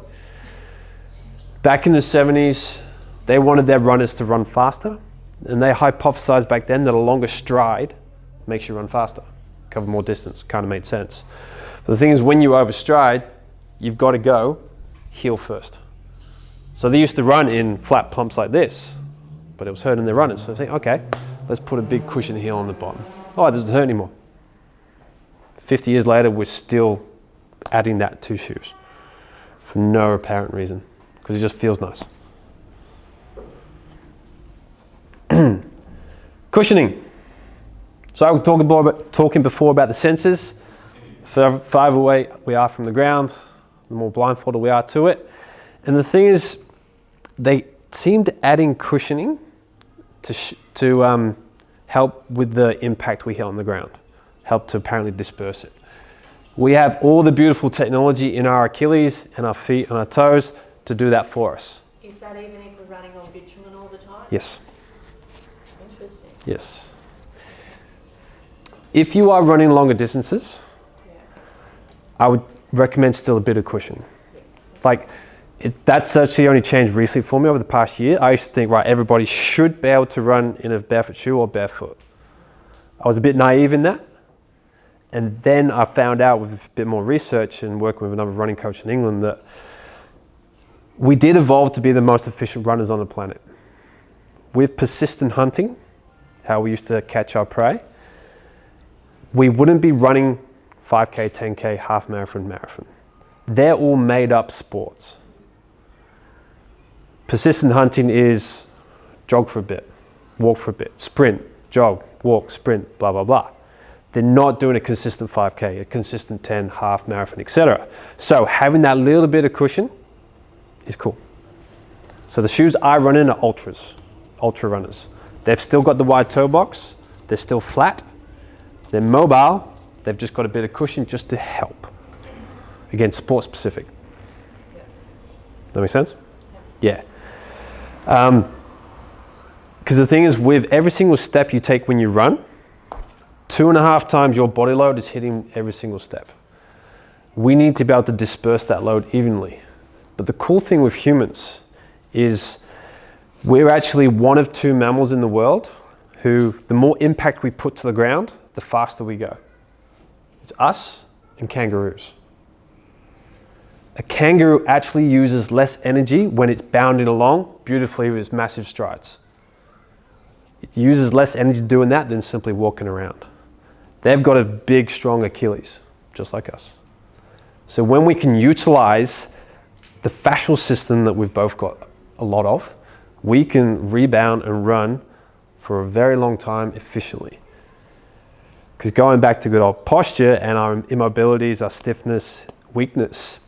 Back in the 70s, they wanted their runners to run faster, and they hypothesized back then that a longer stride makes you run faster, cover more distance. Kind of made sense. But the thing is, when you overstride, you've got to go heel first. So they used to run in flat pumps like this, but it was hurting their runners. So they think, okay, let's put a big cushion heel on the bottom. Oh, it doesn't hurt anymore. 50 years later, we're still adding that to shoes for no apparent reason, because it just feels nice. Cushioning. So I was talking before about the sensors. The farther away we are from the ground, the more blindfolded we are to it. And the thing is, they seemed adding cushioning to help with the impact we hit on the ground, help to apparently disperse it. We have all the beautiful technology in our Achilles and our feet and our toes to do that for us. Is that even if we're running on bitumen all the time? Yes. Interesting. Yes. If you are running longer distances, I would recommend still a bit of cushioning. Like, that's actually only changed recently for me over the past year. I used to think, right, everybody should be able to run in a barefoot shoe or barefoot. I was a bit naive in that. And then I found out with a bit more research and working with another running coach in England that we did evolve to be the most efficient runners on the planet. With persistent hunting, how we used to catch our prey, we wouldn't be running 5K, 10K, half marathon, marathon. They're all made up sports. Persistent hunting is jog for a bit, walk for a bit, sprint, jog, walk, sprint, blah, blah, blah. They're not doing a consistent 5K, a consistent 10, half marathon, etc. So having that little bit of cushion is cool. So the shoes I run in are ultra runners. They've still got the wide toe box. They're still flat. They're mobile. They've just got a bit of cushion just to help. Again, sport specific. That make sense? Yeah. Because the thing is, with every single step you take when you run, 2.5 times your body load is hitting every single step. We need to be able to disperse that load evenly. But the cool thing with humans is we're actually one of 2 mammals in the world who, the more impact we put to the ground, the faster we go. It's us and kangaroos. A kangaroo actually uses less energy when it's bounding along beautifully with its massive strides. It uses less energy doing that than simply walking around. They've got a big, strong Achilles, just like us. So when we can utilize the fascial system that we've both got a lot of, we can rebound and run for a very long time efficiently. Because going back to good old posture and our immobilities, our stiffness, weakness,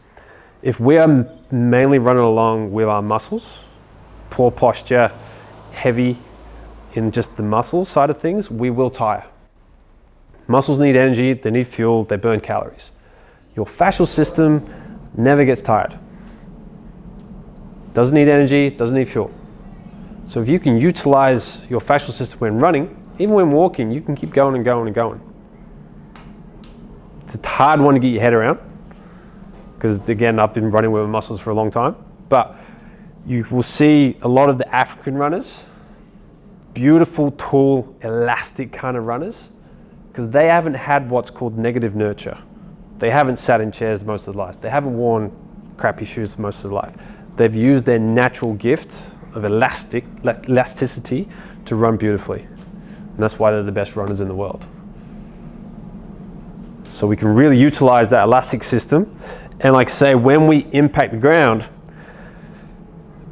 if we are mainly running along with our muscles, poor posture, heavy, in just the muscle side of things, we will tire. Muscles need energy, they need fuel, they burn calories. Your fascial system never gets tired. Doesn't need energy, doesn't need fuel. So if you can utilize your fascial system when running, even when walking, you can keep going and going and going. It's a hard one to get your head around, because again, I've been running with my muscles for a long time, but you will see a lot of the African runners, beautiful, tall, elastic kind of runners, because they haven't had what's called negative nurture. They haven't sat in chairs most of their lives. They haven't worn crappy shoes most of their life. They've used their natural gift of elasticity to run beautifully. And that's why they're the best runners in the world. So we can really utilize that elastic system. And like I say, when we impact the ground,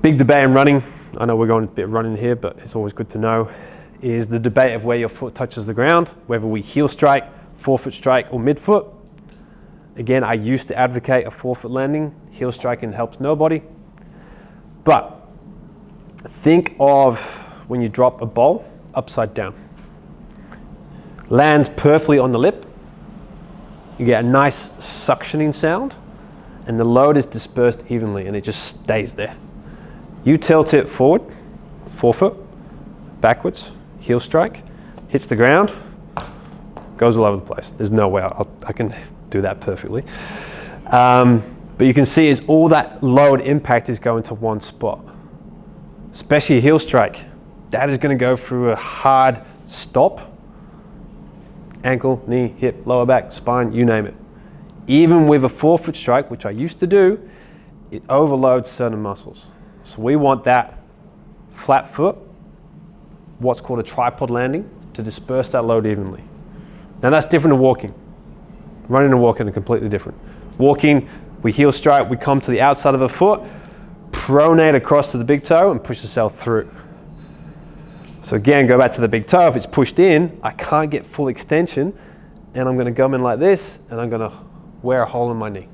big debate in running, I know we're going a bit running here, but it's always good to know, is the debate of where your foot touches the ground, whether we heel strike, forefoot strike, or midfoot. Again, I used to advocate a forefoot landing. Heel striking helps nobody. But think of when you drop a bowl upside down. Lands perfectly on the lip. You get a nice suctioning sound, and the load is dispersed evenly, and it just stays there. You tilt it forward, forefoot, backwards, heel strike, hits the ground, goes all over the place. There's no way I can do that perfectly. But you can see is all that load impact is going to one spot. Especially a heel strike. That is going to go through a hard stop. Ankle, knee, hip, lower back, spine, you name it. Even with a forefoot strike, which I used to do, it overloads certain muscles. So we want that flat foot, what's called a tripod landing, to disperse that load evenly. Now that's different to walking. Running and walking are completely different. Walking, we heel strike, we come to the outside of a foot, pronate across to the big toe and push yourself through. So again, go back to the big toe. If it's pushed in, I can't get full extension, and I'm going to come in like this, and I'm going to wear a hole in my knee.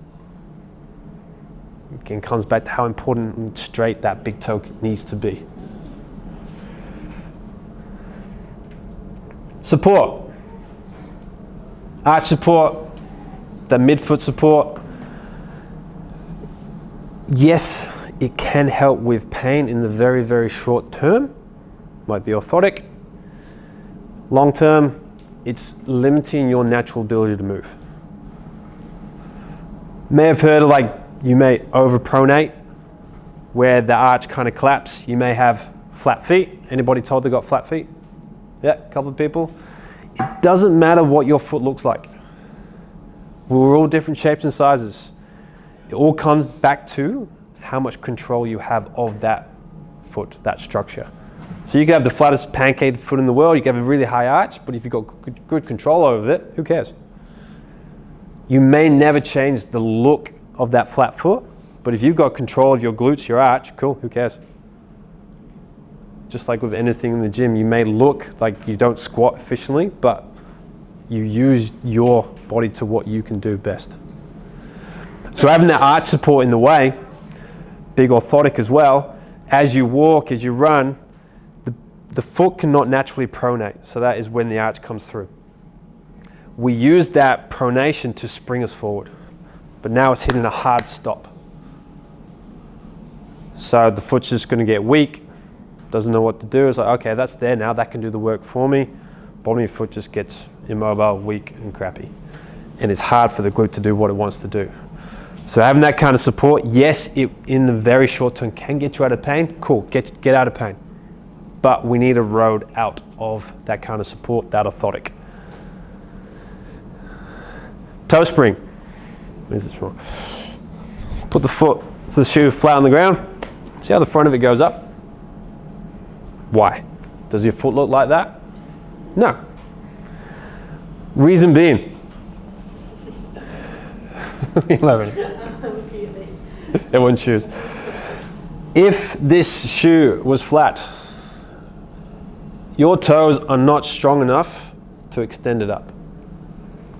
Again, comes back to how important and straight that big toe needs to be. Support. Arch support, the midfoot support. Yes, it can help with pain in the very, very short term, like the orthotic. Long term, it's limiting your natural ability to move. May have heard of, like, you may overpronate, where the arch kind of collapses. You may have flat feet. Anybody told they got flat feet? Yeah, a couple of people. It doesn't matter what your foot looks like. We're all different shapes and sizes. It all comes back to how much control you have of that foot, that structure. So you can have the flattest pancake foot in the world, you can have a really high arch, but if you've got good control over it, who cares? You may never change the look of that flat foot, but if you've got control of your glutes, your arch, cool, who cares? Just like with anything in the gym, you may look like you don't squat efficiently, but you use your body to what you can do best. So having that arch support in the way, big orthotic as well, as you walk, as you run, the foot cannot naturally pronate, so that is when the arch comes through. We use that pronation to spring us forward, but now it's hitting a hard stop. So the foot's just going to get weak, doesn't know what to do. It's like, okay, that's there now, that can do the work for me. Bottom of your foot just gets immobile, weak and crappy. And it's hard for the glute to do what it wants to do. So having that kind of support, yes, it in the very short term can get you out of pain. Cool, get out of pain. But we need a road out of that kind of support, that orthotic. Toe spring. Where's this from? Put the shoe flat on the ground. See how the front of it goes up? Why? Does your foot look like that? No. Reason being. Everyone shoes. If this shoe was flat, your toes are not strong enough to extend it up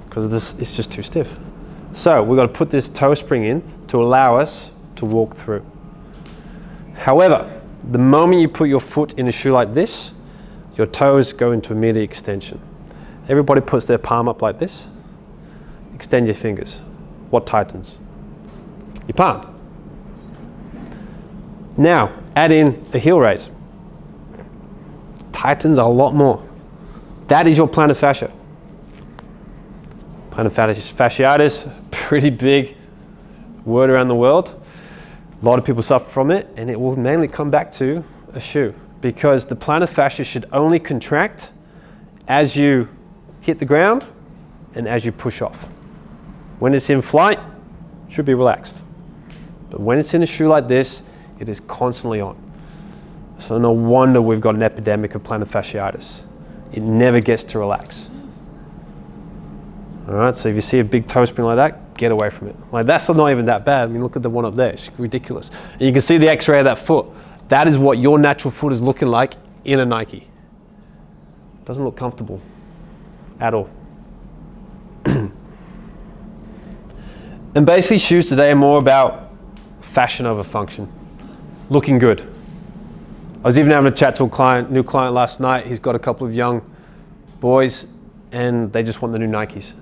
because this is just too stiff. So we've got to put this toe spring in to allow us to walk through. However, the moment you put your foot in a shoe like this, your toes go into immediate extension. Everybody puts their palm up like this. Extend your fingers. What tightens? Your palm. Now, add in a heel raise. Tightens a lot more. That is your plantar fascia. Plantar fasciitis, pretty big word around the world. A lot of people suffer from it, and it will mainly come back to a shoe, because the plantar fascia should only contract as you hit the ground and as you push off. When it's in flight, it should be relaxed. But when it's in a shoe like this, it is constantly on. So no wonder we've got an epidemic of plantar fasciitis. It never gets to relax. All right, so if you see a big toe spring like that, get away from it. Like, that's not even that bad. I mean, look at the one up there, it's ridiculous. And you can see the x-ray of that foot. That is what your natural foot is looking like in a Nike. Doesn't look comfortable at all. And basically shoes today are more about fashion over function. Looking good. I was even having a chat to a new client last night. He's got a couple of young boys and they just want the new Nikes.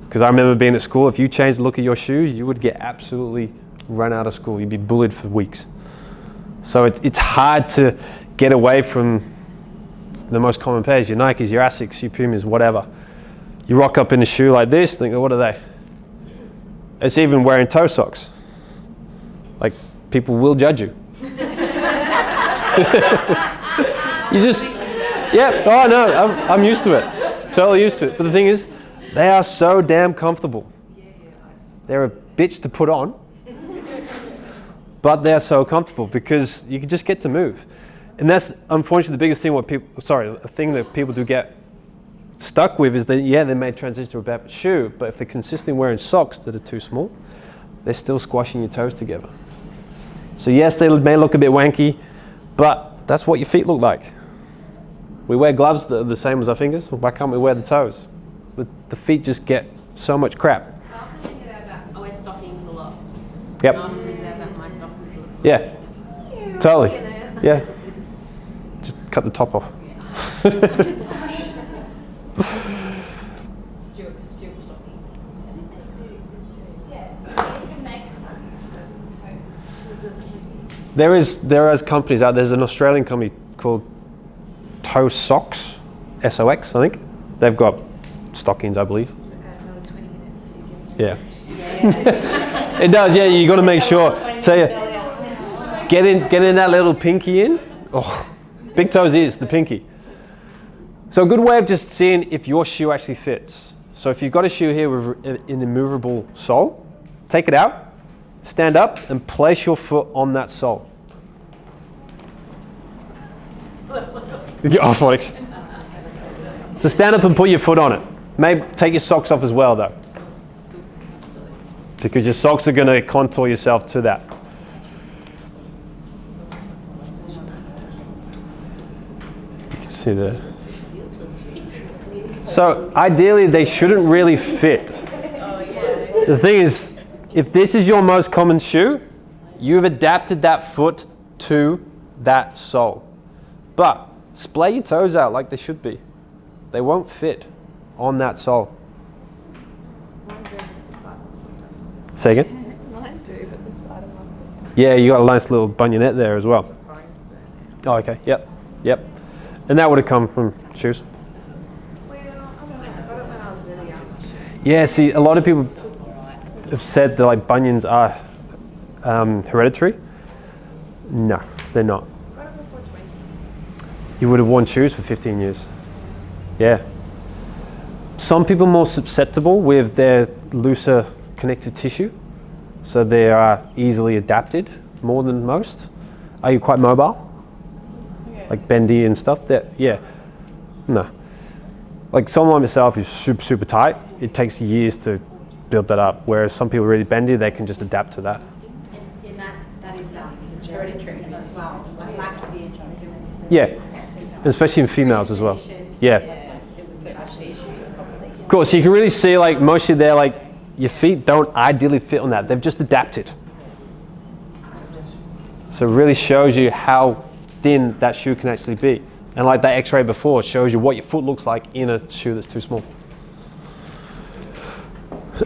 Because I remember being at school, if you changed the look of your shoes, you would get absolutely run out of school. You'd be bullied for weeks. So it's hard to get away from the most common pairs, your Nikes, your Asics, your Pumas, whatever. You rock up in a shoe like this, think, oh, what are they? It's even wearing toe socks. Like, people will judge you. You just, yeah, oh no, I'm used to it. Totally used to it. But the thing is, they are so damn comfortable. They're a bitch to put on, but they're so comfortable because you can just get to move. And that's unfortunately the biggest thing a thing that people do get stuck with is that, yeah, they may transition to a barefoot shoe, but if they're consistently wearing socks that are too small, they're still squashing your toes together. So yes, they may look a bit wanky, but that's what your feet look like. We wear gloves that are the same as our fingers. Why can't we wear the toes? The feet just get so much crap. I often think about, I wear stockings a lot. Yep. I often think about my stockings a lot. Yeah, totally. Yeah. Just cut the top off. Steel stocking. There is companies out there. There's an Australian company called Toe Socks, SOX, I think. They've got stockings, I believe. Yeah. It does, yeah, you got to make sure. Tell you, get in that little pinky in. Oh, big toes is the pinky. So a good way of just seeing if your shoe actually fits. So if you've got a shoe here with an immovable sole, take it out, stand up and place your foot on that sole. Orthotics. So stand up and put your foot on it. Maybe take your socks off as well though, because your socks are going to contour yourself to that. You can see there. So ideally they shouldn't really fit. The thing is, if this is your most common shoe, you've adapted that foot to that sole. But splay your toes out like they should be. They won't fit on that sole. Say again? Mine do, but the side of my foot. Yeah, you got a nice little bunionette there as well. Oh, okay, yep. And that would have come from shoes. Well, I don't know. I got it when I was really young. Yeah, see, a lot of people have said that like bunions are hereditary. No, they're not. I got it before 20. You would have worn shoes for 15 years. Yeah. Some people are more susceptible with their looser connective tissue, so they are easily adapted more than most. Are you quite mobile? Yeah. Like bendy and stuff? Yeah. No. Like someone like myself who's super tight, it takes years to build that up, whereas some people are really bendy, they can just adapt to that. In that is hereditary as well, like laxity and Yeah, and especially in females as well. Yeah. Of course, you can really see like mostly they're like, your feet don't ideally fit on that. They've just adapted. So it really shows you how thin that shoe can actually be. And like that x-ray before shows you what your foot looks like in a shoe that's too small.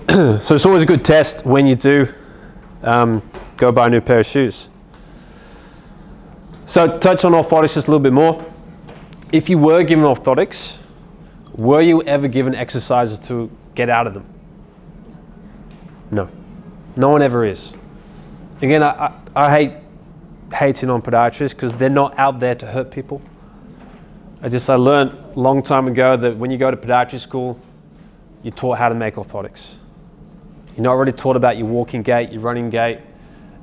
So it's always a good test when you do go buy a new pair of shoes. So touch on orthotics just a little bit more. If you were given orthotics, were you ever given exercises to get out of them? No. No one ever is. Again, I hate hating on podiatrists because they're not out there to hurt people. I learned a long time ago that when you go to podiatry school, you're taught how to make orthotics. You're not really taught about your walking gait, your running gait,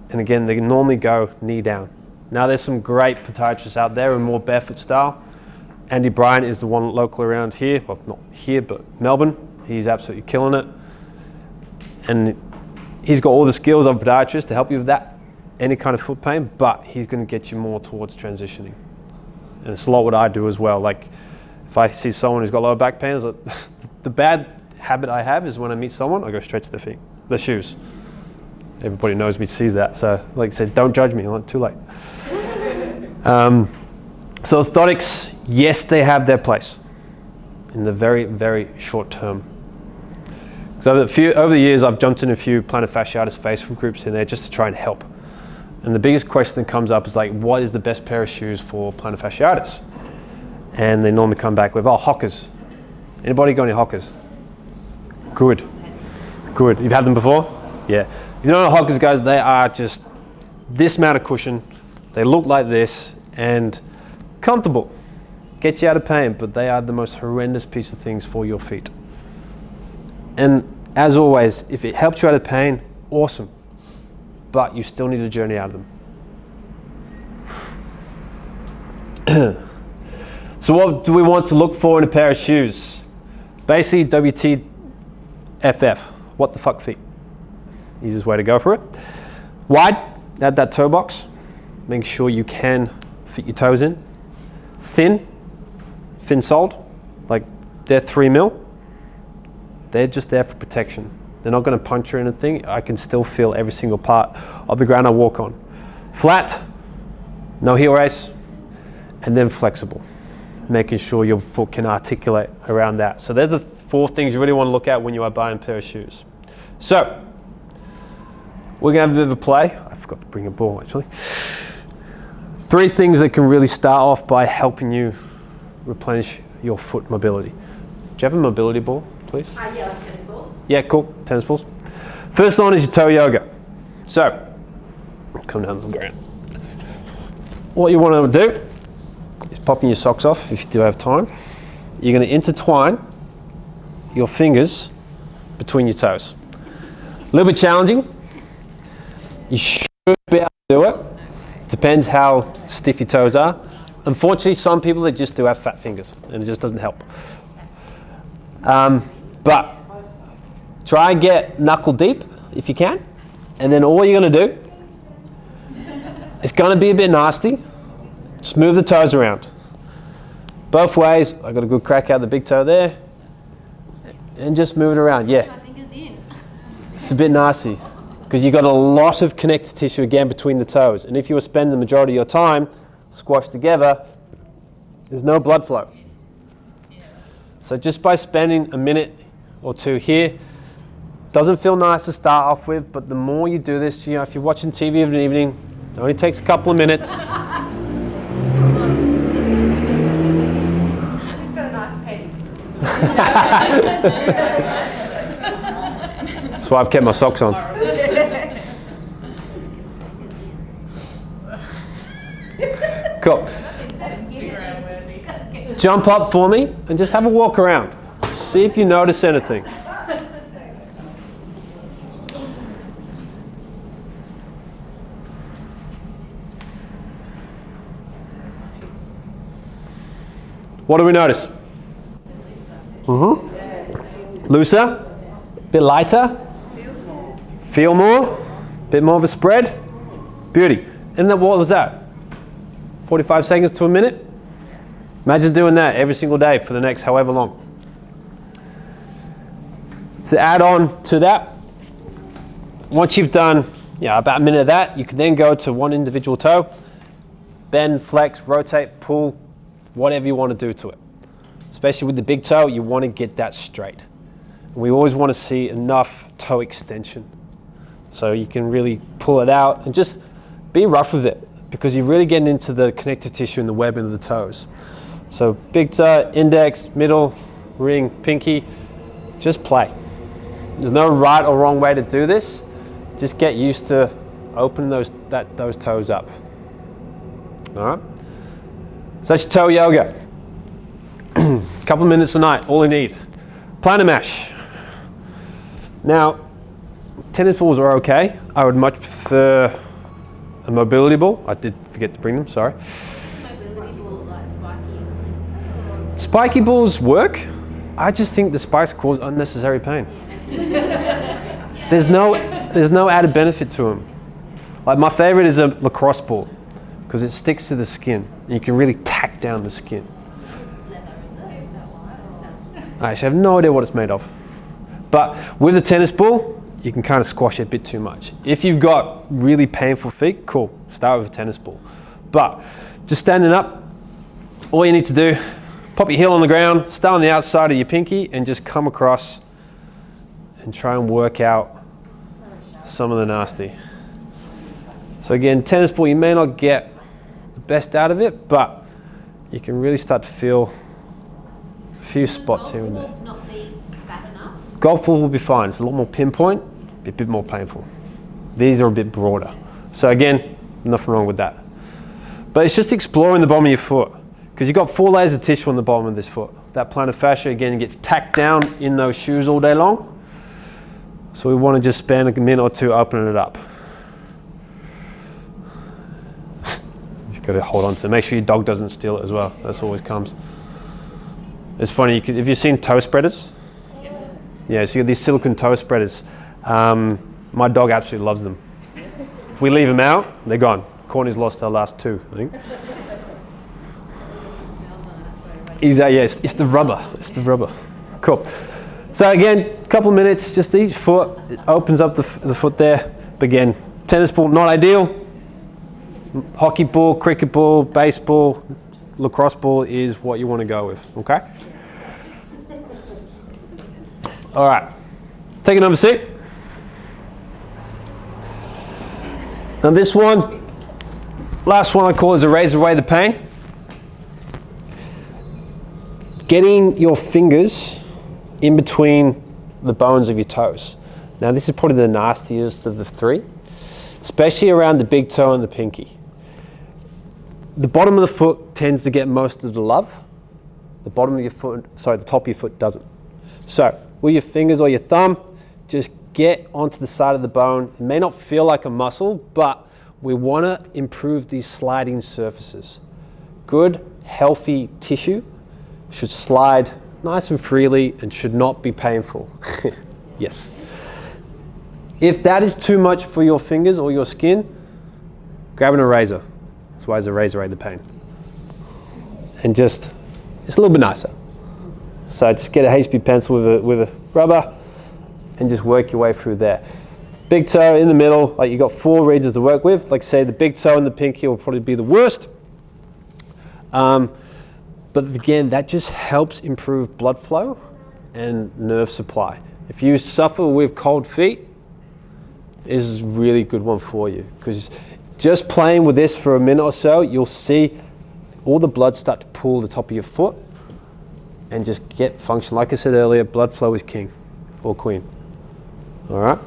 and again, they normally go knee down. Now there's some great podiatrists out there and more barefoot style. Andy Bryant is the one local around here, well not here, but Melbourne. He's absolutely killing it. And he's got all the skills of a podiatrist to help you with that, any kind of foot pain, but he's going to get you more towards transitioning. And it's a lot what I do as well. Like if I see someone who's got lower back pain, like, the bad habit I have is when I meet someone, I go straight to their feet, their shoes. Everybody knows me, sees that. So like I said, don't judge me, I'm too late. So orthotics, yes, they have their place in the very, very short term. So over the years, I've jumped in a few plantar fasciitis Facebook groups in there just to try and help. And the biggest question that comes up is like, what is the best pair of shoes for plantar fasciitis? And they normally come back with, oh, Hockers. Anybody got any Hockers? Good. Good. You've had them before? Yeah. You know what Hockers, guys, they are just this amount of cushion. They look like this and comfortable. Get you out of pain, but they are the most horrendous piece of things for your feet. And as always, if it helps you out of pain, awesome. But you still need a journey out of them. So what do we want to look for in a pair of shoes? Basically, WTFF, what the fuck feet. Easiest way to go for it. Wide, add that toe box. Make sure you can fit your toes in. Thin soled, like they're 3 mil. They're just there for protection. They're not going to puncture anything. I can still feel every single part of the ground I walk on. Flat, no heel race, and then flexible. Making sure your foot can articulate around that. So they're the 4 things you really want to look at when you are buying a pair of shoes. So, we're going to have a bit of a play. I forgot to bring a ball actually. 3 things that can really start off by helping you replenish your foot mobility. Do you have a mobility ball, please? Yeah, like tennis balls. Yeah, cool. Tennis balls. First one is your toe yoga. So, come down to the ground. What you want to do is popping your socks off if you do have time. You're going to intertwine your fingers between your toes. A little bit challenging. You should be able to do it. Depends how stiff your toes are. Unfortunately, some people they just do have fat fingers and it just doesn't help. But try and get knuckle deep if you can. And then all you're going to do, it's going to be a bit nasty. Just move the toes around. Both ways. I got a good crack out the big toe there. And just move it around. Yeah. My fingers in. It's a bit nasty because you've got a lot of connective tissue again between the toes. And if you were spending the majority of your time squashed together, there's no blood flow. So just by spending a minute or 2 here, doesn't feel nice to start off with, but the more you do this, you know, if you're watching TV of an evening, it only takes a couple of minutes. He's got a nice pen. That's why I've kept my socks on. Cool. Jump up for me and just have a walk around. See if you notice anything. What do we notice? Looser? Bit lighter? Feel more? Bit more of a spread? Beauty. And then what was that? 45 seconds to a minute? Imagine doing that every single day for the next however long. To add on to that, once you've done about a minute of that, you can then go to one individual toe, bend, flex, rotate, pull, whatever you want to do to it. Especially with the big toe, you want to get that straight. We always want to see enough toe extension. So you can really pull it out and just be rough with it, because you're really getting into the connective tissue and the webbing of the toes. So big toe, index, middle, ring, pinky, just play. There's no right or wrong way to do this. Just get used to opening those toes up. All right? So that's your toe yoga. Couple minutes a night, all you need. Plantar mash. Now, tennis balls are okay. I would much prefer a mobility ball. I did forget to bring them, sorry. Mobility ball, like spiky or something? Spiky balls work. I just think the spikes cause unnecessary pain. There's no added benefit to them. Like my favorite is a lacrosse ball, because it sticks to the skin and you can really tack down the skin. I actually have no idea what it's made of. But with a tennis ball, you can kind of squash it a bit too much. If you've got really painful feet, cool, start with a tennis ball. But just standing up, all you need to do, pop your heel on the ground, start on the outside of your pinky and just come across and try and work out some of the nasty. So again, tennis ball, you may not get the best out of it, but you can really start to feel a few spots here and there. Not be fat enough? Golf ball will be fine. It's a lot more pinpoint, a bit more painful. These are a bit broader. So again, nothing wrong with that. But it's just exploring the bottom of your foot, because you've got 4 layers of tissue on the bottom of this foot. That plantar fascia, again, gets tacked down in those shoes all day long. So we want to just spend a minute or two opening it up. You've got to hold on to it. Make sure your dog doesn't steal it as well. That always comes. It's funny, have you seen toe spreaders? Yeah, so you got these silicone toe spreaders. My dog absolutely loves them. If we leave them out, they're gone. Courtney's lost her last 2, I think. Exactly, yeah, it's the rubber. It's the rubber. Cool. So again, a couple of minutes, just each foot. It opens up the foot there. But again, tennis ball, not ideal. Hockey ball, cricket ball, baseball, lacrosse ball is what you want to go with, okay? All right, take another seat. Now this one, last one I call is a razor away the pain. Getting your fingers in between the bones of your toes. Now this is probably the nastiest of the 3, especially around the big toe and the pinky. The bottom of the foot tends to get most of the love. The bottom of your foot, sorry, the top of your foot doesn't. So with your fingers or your thumb, just get onto the side of the bone. It may not feel like a muscle, but we want to improve these sliding surfaces. Good, healthy tissue should slide nice and freely and should not be painful. Yes. If that is too much for your fingers or your skin, grab an eraser. That's why it's a razor away the pain. And just, it's a little bit nicer. So just get a HB pencil with a rubber and just work your way through there. Big toe in the middle, like you've got 4 regions to work with. Like say the big toe and the pinky will probably be the worst. But again, that just helps improve blood flow and nerve supply. If you suffer with cold feet, this is a really good one for you, because just playing with this for a minute or so, you'll see all the blood start to pool the top of your foot and just get function. Like I said earlier, blood flow is king or queen. All right?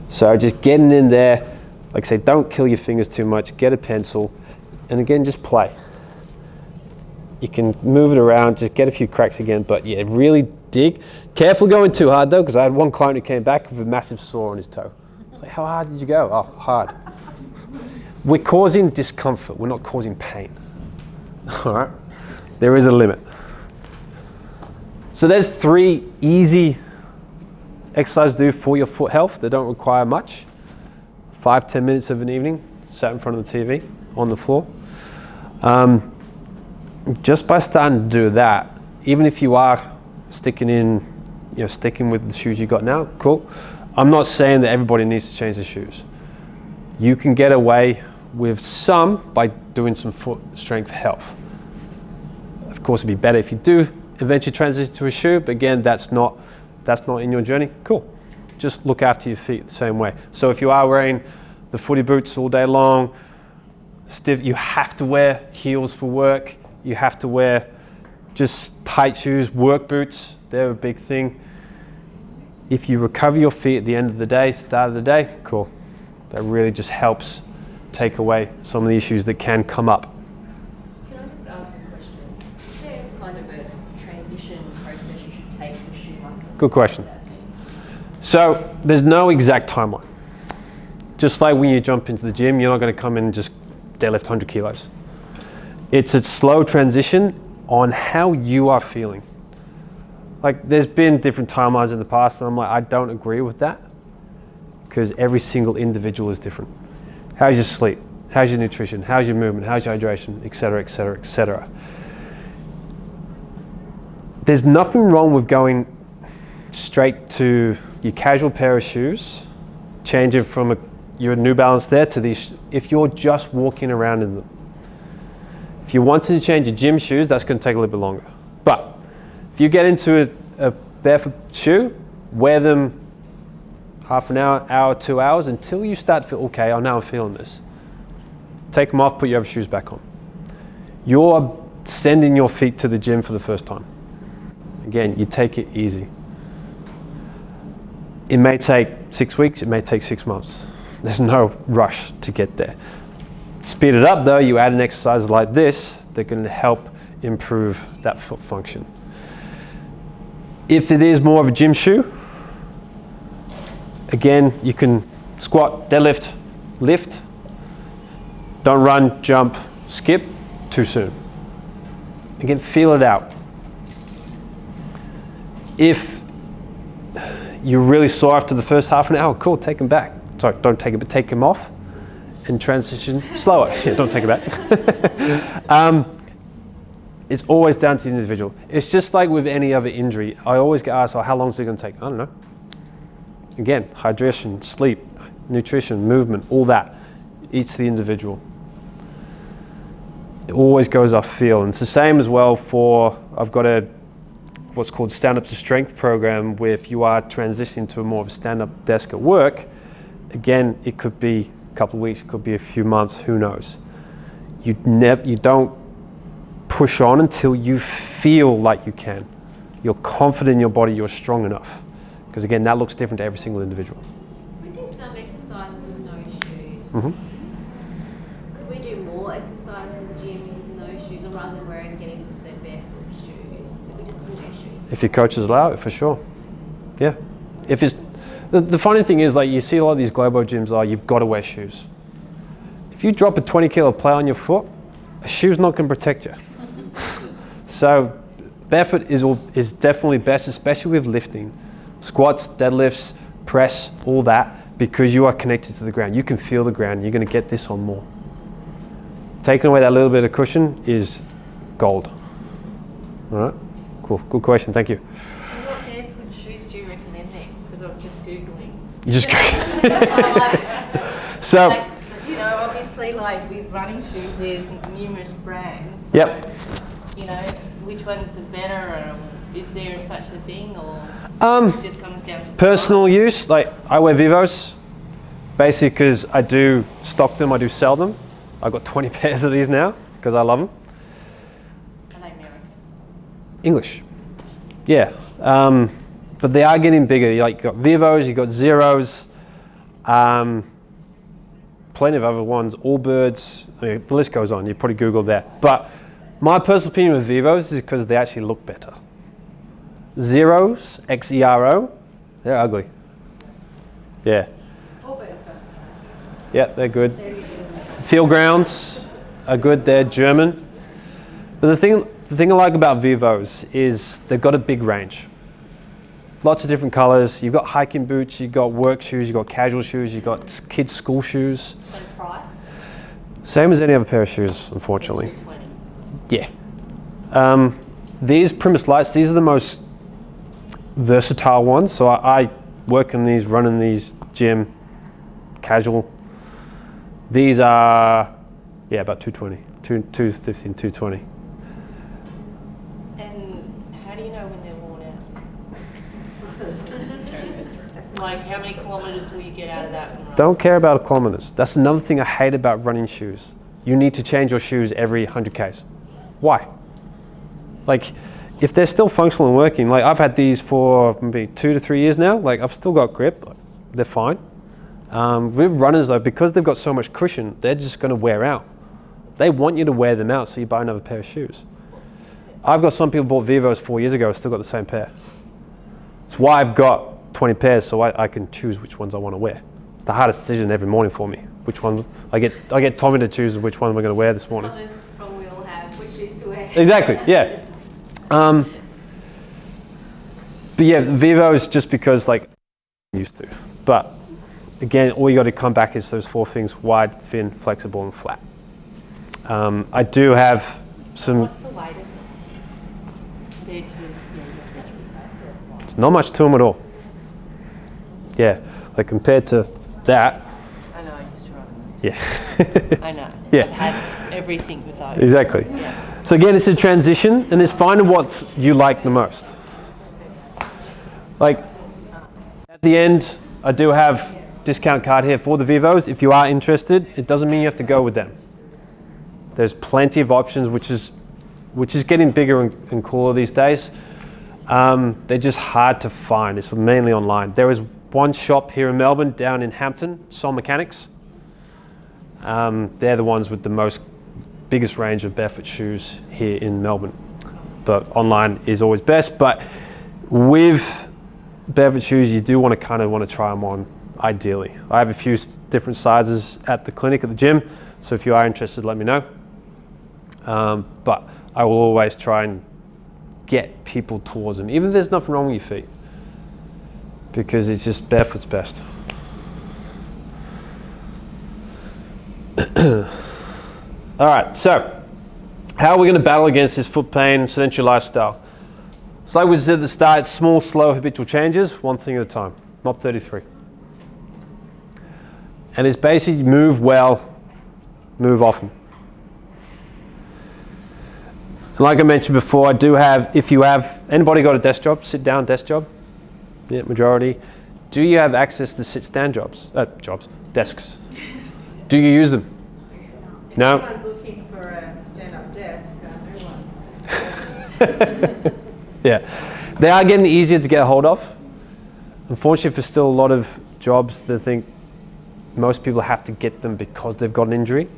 So just getting in there, like I say, don't kill your fingers too much, get a pencil, and again, just play. You can move it around, just get a few cracks again, but yeah, really dig. Careful going too hard though, because I had one client who came back with a massive sore on his toe. Like, how hard did you go? Oh, hard. We're causing discomfort, we're not causing pain. All right? There is a limit. So there's 3 easy exercises to do for your foot health that don't require much. 5-10 minutes of an evening, sat in front of the TV, on the floor. Just by starting to do that, even if you are sticking with the shoes you got now, cool. I'm not saying that everybody needs to change the shoes. You can get away with some by doing some foot strength health. Of course, it'd be better if you do eventually transition to a shoe, but again, that's not in your journey. Cool. Just look after your feet the same way. So if you are wearing the footy boots all day long, stiff, you have to wear heels for work. You have to wear just tight shoes, work boots. They're a big thing. If you recover your feet at the end of the day, start of the day, cool. That really just helps take away some of the issues that can come up. Can I just ask a question? Is there kind of a transition process you should take for shoe like? Good question. So there's no exact timeline. Just like when you jump into the gym, you're not going to come in and just deadlift 100 kilos. It's a slow transition on how you are feeling. Like there's been different timelines in the past and I'm like, I don't agree with that because every single individual is different. How's your sleep? How's your nutrition? How's your movement? How's your hydration? Et cetera, et cetera, et cetera. There's nothing wrong with going straight to your casual pair of shoes, changing from your New Balance there to these, if you're just walking around in them. If you wanted to change your gym shoes, that's going to take a little bit longer. But if you get into a barefoot shoe, wear them half an hour, 2 hours, until you start to feel, okay, now I'm feeling this. Take them off, put your other shoes back on. You're sending your feet to the gym for the first time. Again, you take it easy. It may take 6 weeks, it may take 6 months. There's no rush to get there. Speed it up though, you add an exercise like this that can help improve that foot function. If it is more of a gym shoe, again, you can squat, deadlift, lift. Don't run, jump, skip too soon. Again, feel it out. If you're really sore after the first half an hour, cool, take them back. Sorry, don't take it, but take them off and transition slower. Yeah, don't take it back. It's always down to the individual. It's just like with any other injury. I always get asked, oh, how long is it going to take? I don't know. Again, hydration, sleep, nutrition, movement, all that. Each the individual. It always goes off feel. And it's the same as well for, I've got what's called Stand Up to Strength program, where if you are transitioning to a more of a stand-up desk at work, again, it could be a couple of weeks, it could be a few months, who knows. You don't push on until you feel like you can. You're confident in your body, you're strong enough. Because again, that looks different to every single individual. We do some exercises with no shoes. Mm-hmm. Could we do more exercises in the gym with no shoes, or rather than wearing, getting used to barefoot shoes? If we just do no shoes. If your coaches allow it, for sure. Yeah. If it's the funny thing is, like, you see a lot of these Globo gyms you've got to wear shoes. If you drop a 20 kilo plate on your foot, a shoe's not going to protect you. So barefoot is definitely best, especially with lifting. Squats, deadlifts, press, all that, because you are connected to the ground. You can feel the ground. You're going to get this on more. Taking away that little bit of cushion is gold. All right, cool. Good question. Thank you. What barefoot shoes do you recommend then? Because I'm just Googling. You just Like, so. like, you know, obviously, like with running shoes, there's numerous brands. So, Yep. you know, which one's the better? Is there such a thing, or it just comes down to Personal use, like I wear Vivos, basically because I do stock them, I do sell them. I've got 20 pairs of these now because I love them. Are they American? English, yeah, but they are getting bigger. Like you've got Vivos, you've got Zeros, plenty of other ones, Allbirds. I mean, the list goes on. You probably Google that. But my personal opinion with Vivos is because they actually look better. Zeros, Xero, they're ugly. Yeah. Yeah, they're good. Field Grounds are good. They're German. But the thing I like about Vivos is they've got a big range. Lots of different colors. You've got hiking boots, you've got work shoes, you've got casual shoes, you've got kids' school shoes. And price? Same as any other pair of shoes, unfortunately. Yeah. These Primus Lights, these are the most versatile ones. So I work in these, run in these, gym, casual. These are, yeah, about 220, 215, 220. Like, how many kilometres will you get out of that? Don't care about kilometers. That's another thing I hate about running shoes. You need to change your shoes every 100 Ks. Why? Like, if they're still functional and working, like I've had these for maybe 2 to 3 years now, like I've still got grip, they're fine. With runners though, because they've got so much cushion, they're just gonna wear out. They want you to wear them out so you buy another pair of shoes. I've got some people bought Vivos 4 years ago, still got the same pair. It's why I've got 20 pairs so I can choose which ones I want to wear. It's the hardest decision every morning for me. Which one I get Tommy to choose which one we're going to wear this morning. Well, there's a problem we all have, which shoes to wear. Exactly, yeah. But yeah, Vivo is just because like I'm used to. But again, all you got to come back is those 4 things: wide, thin, flexible, and flat. I do have some. What's the weight of them? Compared to There's not much to them at all. Yeah, like compared to that. I know, I used to run them. Yeah. I know. Yeah. I've had everything with those. Exactly. Yeah. So again, it's a transition, and it's finding what you like the most. Like at the end, I do have discount card here for the Vivos. If you are interested, it doesn't mean you have to go with them. There's plenty of options, which is getting bigger and cooler these days. They're just hard to find. It's mainly online. There is one shop here in Melbourne, down in Hampton, Soul Mechanics. They're the ones with the biggest range of barefoot shoes here in Melbourne. But online is always best. But with barefoot shoes, you do want to try them on, ideally. I have a few different sizes at the clinic, at the gym. So if you are interested, let me know. But I will always try and get people towards them, even if there's nothing wrong with your feet, because it's just barefoot's best. All right, so how are we going to battle against this foot pain, sedentary lifestyle? It's like we said at the start, it's small, slow, habitual changes, one thing at a time, not 33. And it's basically move well, move often. And like I mentioned before, I do have, if you have, anybody got a desk job, sit down desk job? Yeah, majority. Do you have access to sit stand desks? Do you use them? No? Everyone's looking for a stand-up desk, everyone. Yeah, they are getting easier to get a hold of. Unfortunately, for still a lot of jobs, they think most people have to get them because they've got an injury,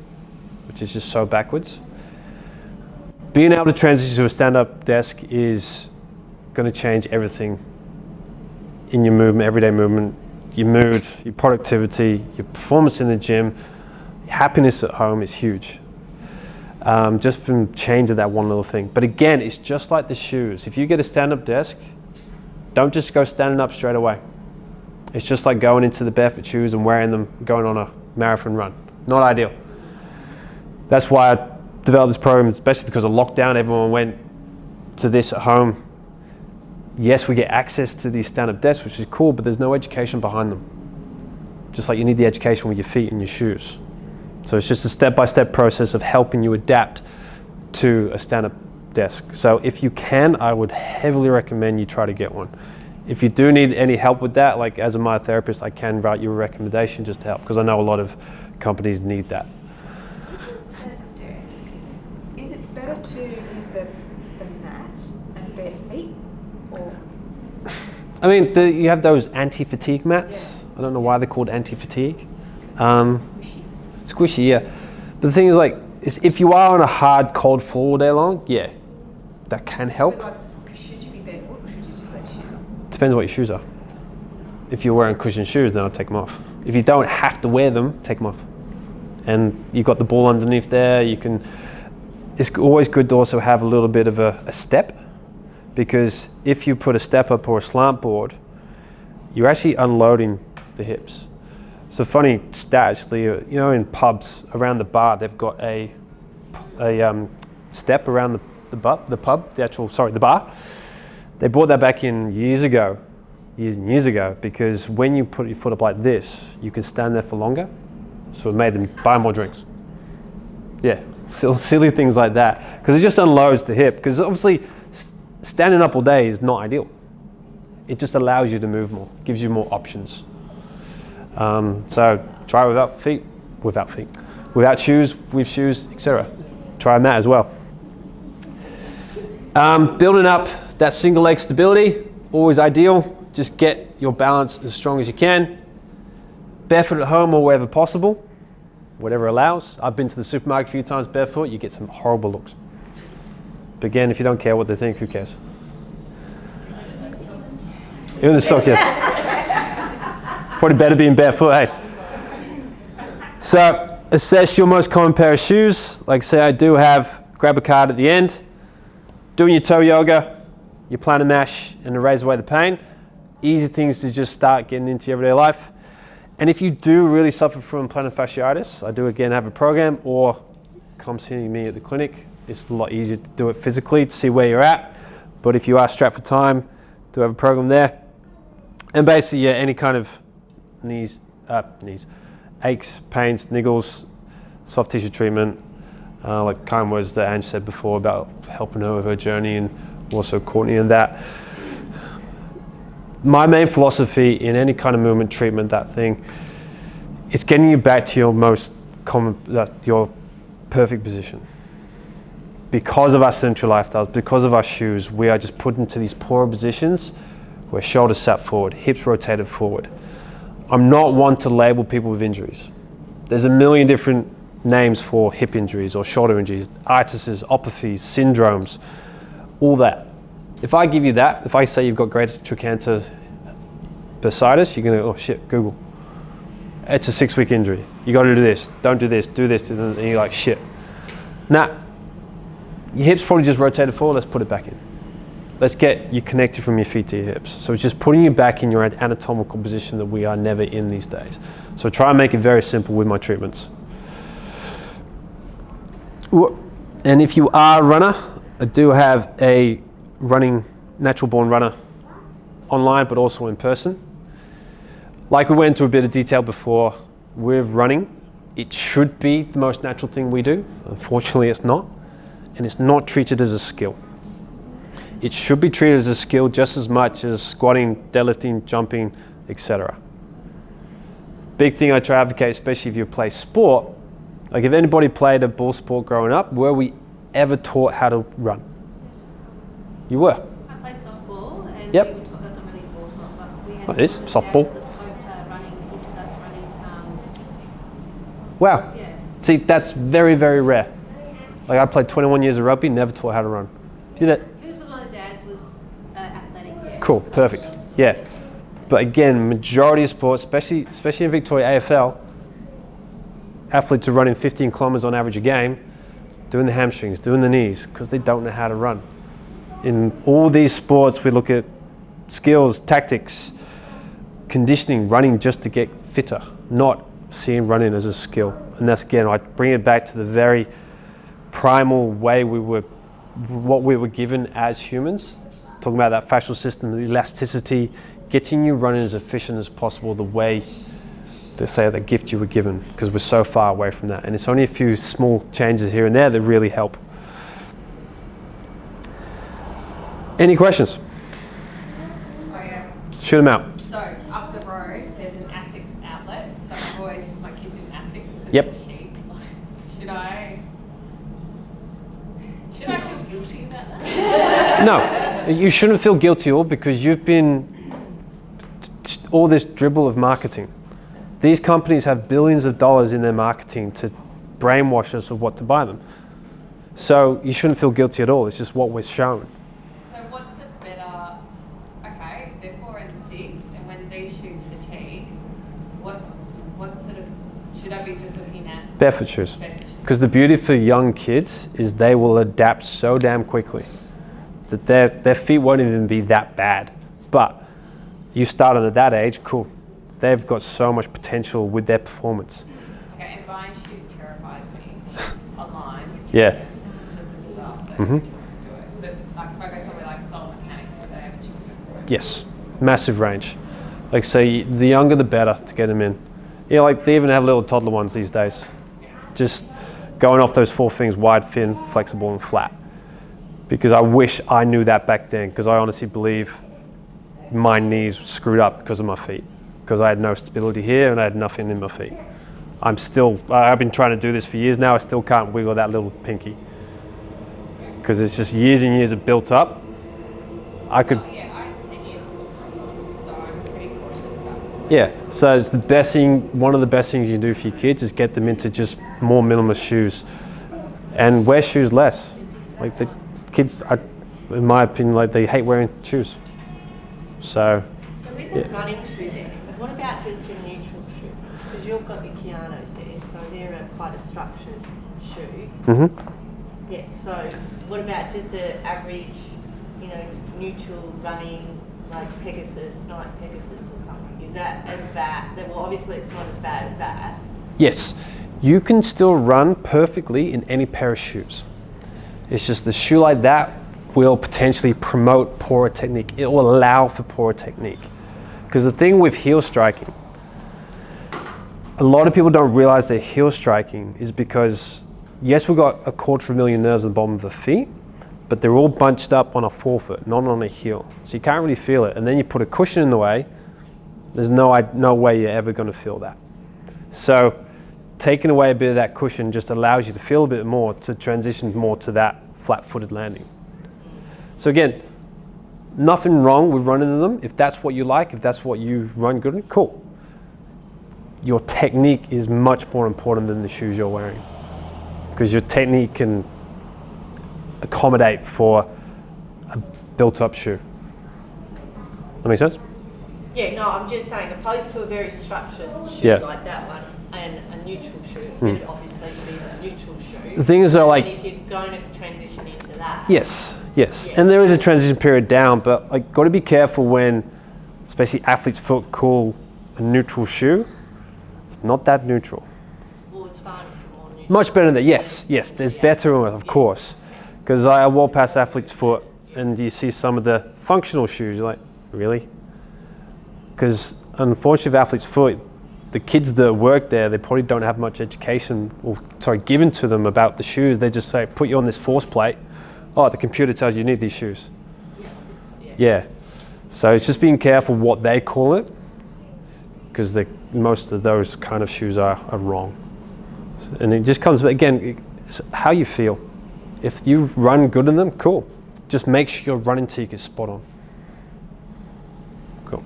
which is just so backwards. Being able to transition to a stand-up desk is going to change everything in your movement, everyday movement, your mood, your productivity, your performance in the gym, your happiness at home is huge. Just from changing that one little thing. But again, it's just like the shoes. If you get a stand-up desk, don't just go standing up straight away. It's just like going into the barefoot shoes and wearing them, going on a marathon run. Not ideal. That's why I developed this program, especially because of lockdown. Everyone went to this at home. Yes, we get access to these stand-up desks, which is cool, but there's no education behind them. Just like you need the education with your feet and your shoes. So it's just a step-by-step process of helping you adapt to a stand-up desk. So if you can, I would heavily recommend you try to get one. If you do need any help with that, like as a myotherapist, I can write you a recommendation just to help, because I know a lot of companies need that. Is it better to use the mat and bare feet, or? I mean, you have those anti-fatigue mats. Yeah. I don't know why they're called anti-fatigue. Squishy, yeah. But the thing is, if you are on a hard, cold floor all day long, yeah, that can help. But should you be barefoot, or should you just leave shoes on? Depends what your shoes are. If you're wearing cushioned shoes, then I'll take them off. If you don't have to wear them, take them off. And you've got the ball underneath there. It's always good to also have a little bit of a step, because if you put a step up or a slant board, you're actually unloading the hips. So funny stat, actually, in pubs around the bar, they've got a step around the bar. They brought that back in years and years ago, because when you put your foot up like this, you can stand there for longer. So it made them buy more drinks. Yeah, silly things like that, because it just unloads the hip. Because obviously, standing up all day is not ideal. It just allows you to move more, gives you more options. So try without feet, without shoes, with shoes, etc. Try that as well. Building up that single leg stability, always ideal. Just get your balance as strong as you can. Barefoot at home or wherever possible, whatever allows. I've been to the supermarket a few times barefoot, you get some horrible looks. But again, if you don't care what they think, who cares? Even the socks, yes. It's probably better being barefoot, hey. So, assess your most common pair of shoes. Like say I do have, grab a card at the end. Doing your toe yoga, your plantar mash, and to raise away the pain. Easy things to just start getting into your everyday life. And if you do really suffer from plantar fasciitis, I do again have a program, or come see me at the clinic. It's a lot easier to do it physically to see where you're at. But if you are strapped for time, do have a program there. And basically, yeah, any kind of aches, pains, niggles, soft tissue treatment, like kind words that Ange said before about helping her with her journey, and also Courtney and that. My main philosophy in any kind of movement treatment, that thing, it's getting you back to your most common, your perfect position. Because of our sedentary lifestyles, because of our shoes, we are just put into these poorer positions where shoulders sat forward, hips rotated forward. I'm not one to label people with injuries. There's a million different names for hip injuries or shoulder injuries, itises, opathies, syndromes, all that. If I give you that, if I say you've got greater trochanter bursitis, you're going to, oh shit, Google. It's a 6-week injury. You got to do this, don't do this, do this, and you're like, shit. Nah, your hips probably just rotated forward, let's put it back in. Let's get you connected from your feet to your hips. So it's just putting you back in your anatomical position that we are never in these days. So try and make it very simple with my treatments. And if you are a runner, I do have a running, natural born runner online, but also in person. Like we went into a bit of detail before, with running, it should be the most natural thing we do. Unfortunately, it's not. And it's not treated as a skill. It should be treated as a skill just as much as squatting, deadlifting, jumping, etc. Big thing I try to advocate, especially if you play sport, like if anybody played a ball sport growing up, were we ever taught how to run? You were? I played softball, and yep. We were taught, that's not really ball sport, but we had what is softball? Running, he took us running. Wow. Yeah. See, that's very, very rare. Like I played 21 years of rugby, never taught how to run. Did it? It was because one of the dads was athletics. Cool, perfect. Yeah. But again, majority of sports, especially in Victoria AFL, athletes are running 15 kilometers on average a game, doing the hamstrings, doing the knees, because they don't know how to run. In all these sports, we look at skills, tactics, conditioning, running just to get fitter, not seeing running as a skill. And that's, again, I bring it back to the very primal way what we were given as humans, talking about that fascial system, the elasticity, getting you running as efficient as possible, the way they say that gift you were given, because we're so far away from that. And it's only a few small changes here and there that really help. Any questions? Oh yeah. Shoot them out. So up the road, there's an ASICS outlet. So I've always put my kids in ASICS. Yep. Should I feel guilty about that? No, you shouldn't feel guilty at all, because you've been all this dribble of marketing. These companies have billions of dollars in their marketing to brainwash us of what to buy them. So you shouldn't feel guilty at all. It's just what we're shown. So what's a better, okay, they're 4 and 6, and when these shoes fatigue, what sort of, should I be just looking at? Barefoot shoes. Because the beauty for young kids is they will adapt so damn quickly that their feet won't even be that bad. But you start at that age, cool. They've got so much potential with their performance. Okay, and buying shoes terrifies me online. Yeah. It's just a disaster. Mm-hmm. Do it. But like, if I go somewhere like Soul Mechanics, do they have a shoe? Yes, massive range. Like say, the younger the better to get them in. Yeah, like they even have little toddler ones these days. Just going off those 4 things: wide, thin, flexible, and flat. Because I wish I knew that back then, because I honestly believe my knees screwed up because of my feet, because I had no stability here and I had nothing in my feet. I've been trying to do this for years now. I still can't wiggle that little pinky because it's just years and years of built up. I could. Yeah, I have 10 years of foot so I'm pretty cautious about it. Yeah, so it's the best thing. One of the best things you can do for your kids is get them into just more minimalist shoes, and wear shoes less. Like the kids, in my opinion, like they hate wearing shoes. So with the running shoe then, what about just your neutral shoe? Because you've got your Keanos there, so they're quite a structured shoe. Mm-hmm. Yeah, so what about just an average, neutral running, like Pegasus, Nike Pegasus or something? Is that as bad? Well, obviously it's not as bad as that. Yes, you can still run perfectly in any pair of shoes. It's just the shoe like that will potentially promote poorer technique. It will allow for poorer technique. Because the thing with heel striking, a lot of people don't realize they're heel striking is because, yes, we've got 250,000 nerves at the bottom of the feet, but they're all bunched up on a forefoot, not on a heel. So you can't really feel it. And then you put a cushion in the way, there's no way you're ever going to feel that. So taking away a bit of that cushion just allows you to feel a bit more, to transition more to that flat-footed landing. So again, nothing wrong with running in them. If that's what you like, if that's what you run good in, cool. Your technique is much more important than the shoes you're wearing, because your technique can accommodate for a built-up shoe. That make sense? Yeah, no, I'm just saying, opposed to a very structured shoe like that one, and a neutral shoe, it's better obviously to be a neutral shoe. The thing is, like, if you're going to transition into that. Yes, and there is a transition period down, but like, got to be careful when, especially athlete's foot, call a neutral shoe. It's not that neutral. Well, it's far more neutral. Much better than that. Yes, there's better, of course. Because I walk past athlete's foot, and you see some of the functional shoes. You're like, really? Because unfortunately, with athlete's foot, the kids that work there, they probably don't have much education given to them about the shoes. They just say, put you on this force plate. Oh, the computer tells you need these shoes. Yeah. So it's just being careful what they call it, because most of those kind of shoes are wrong. And it just comes, again, it's how you feel. If you run good in them, cool. Just make sure your running technique is spot on. Cool.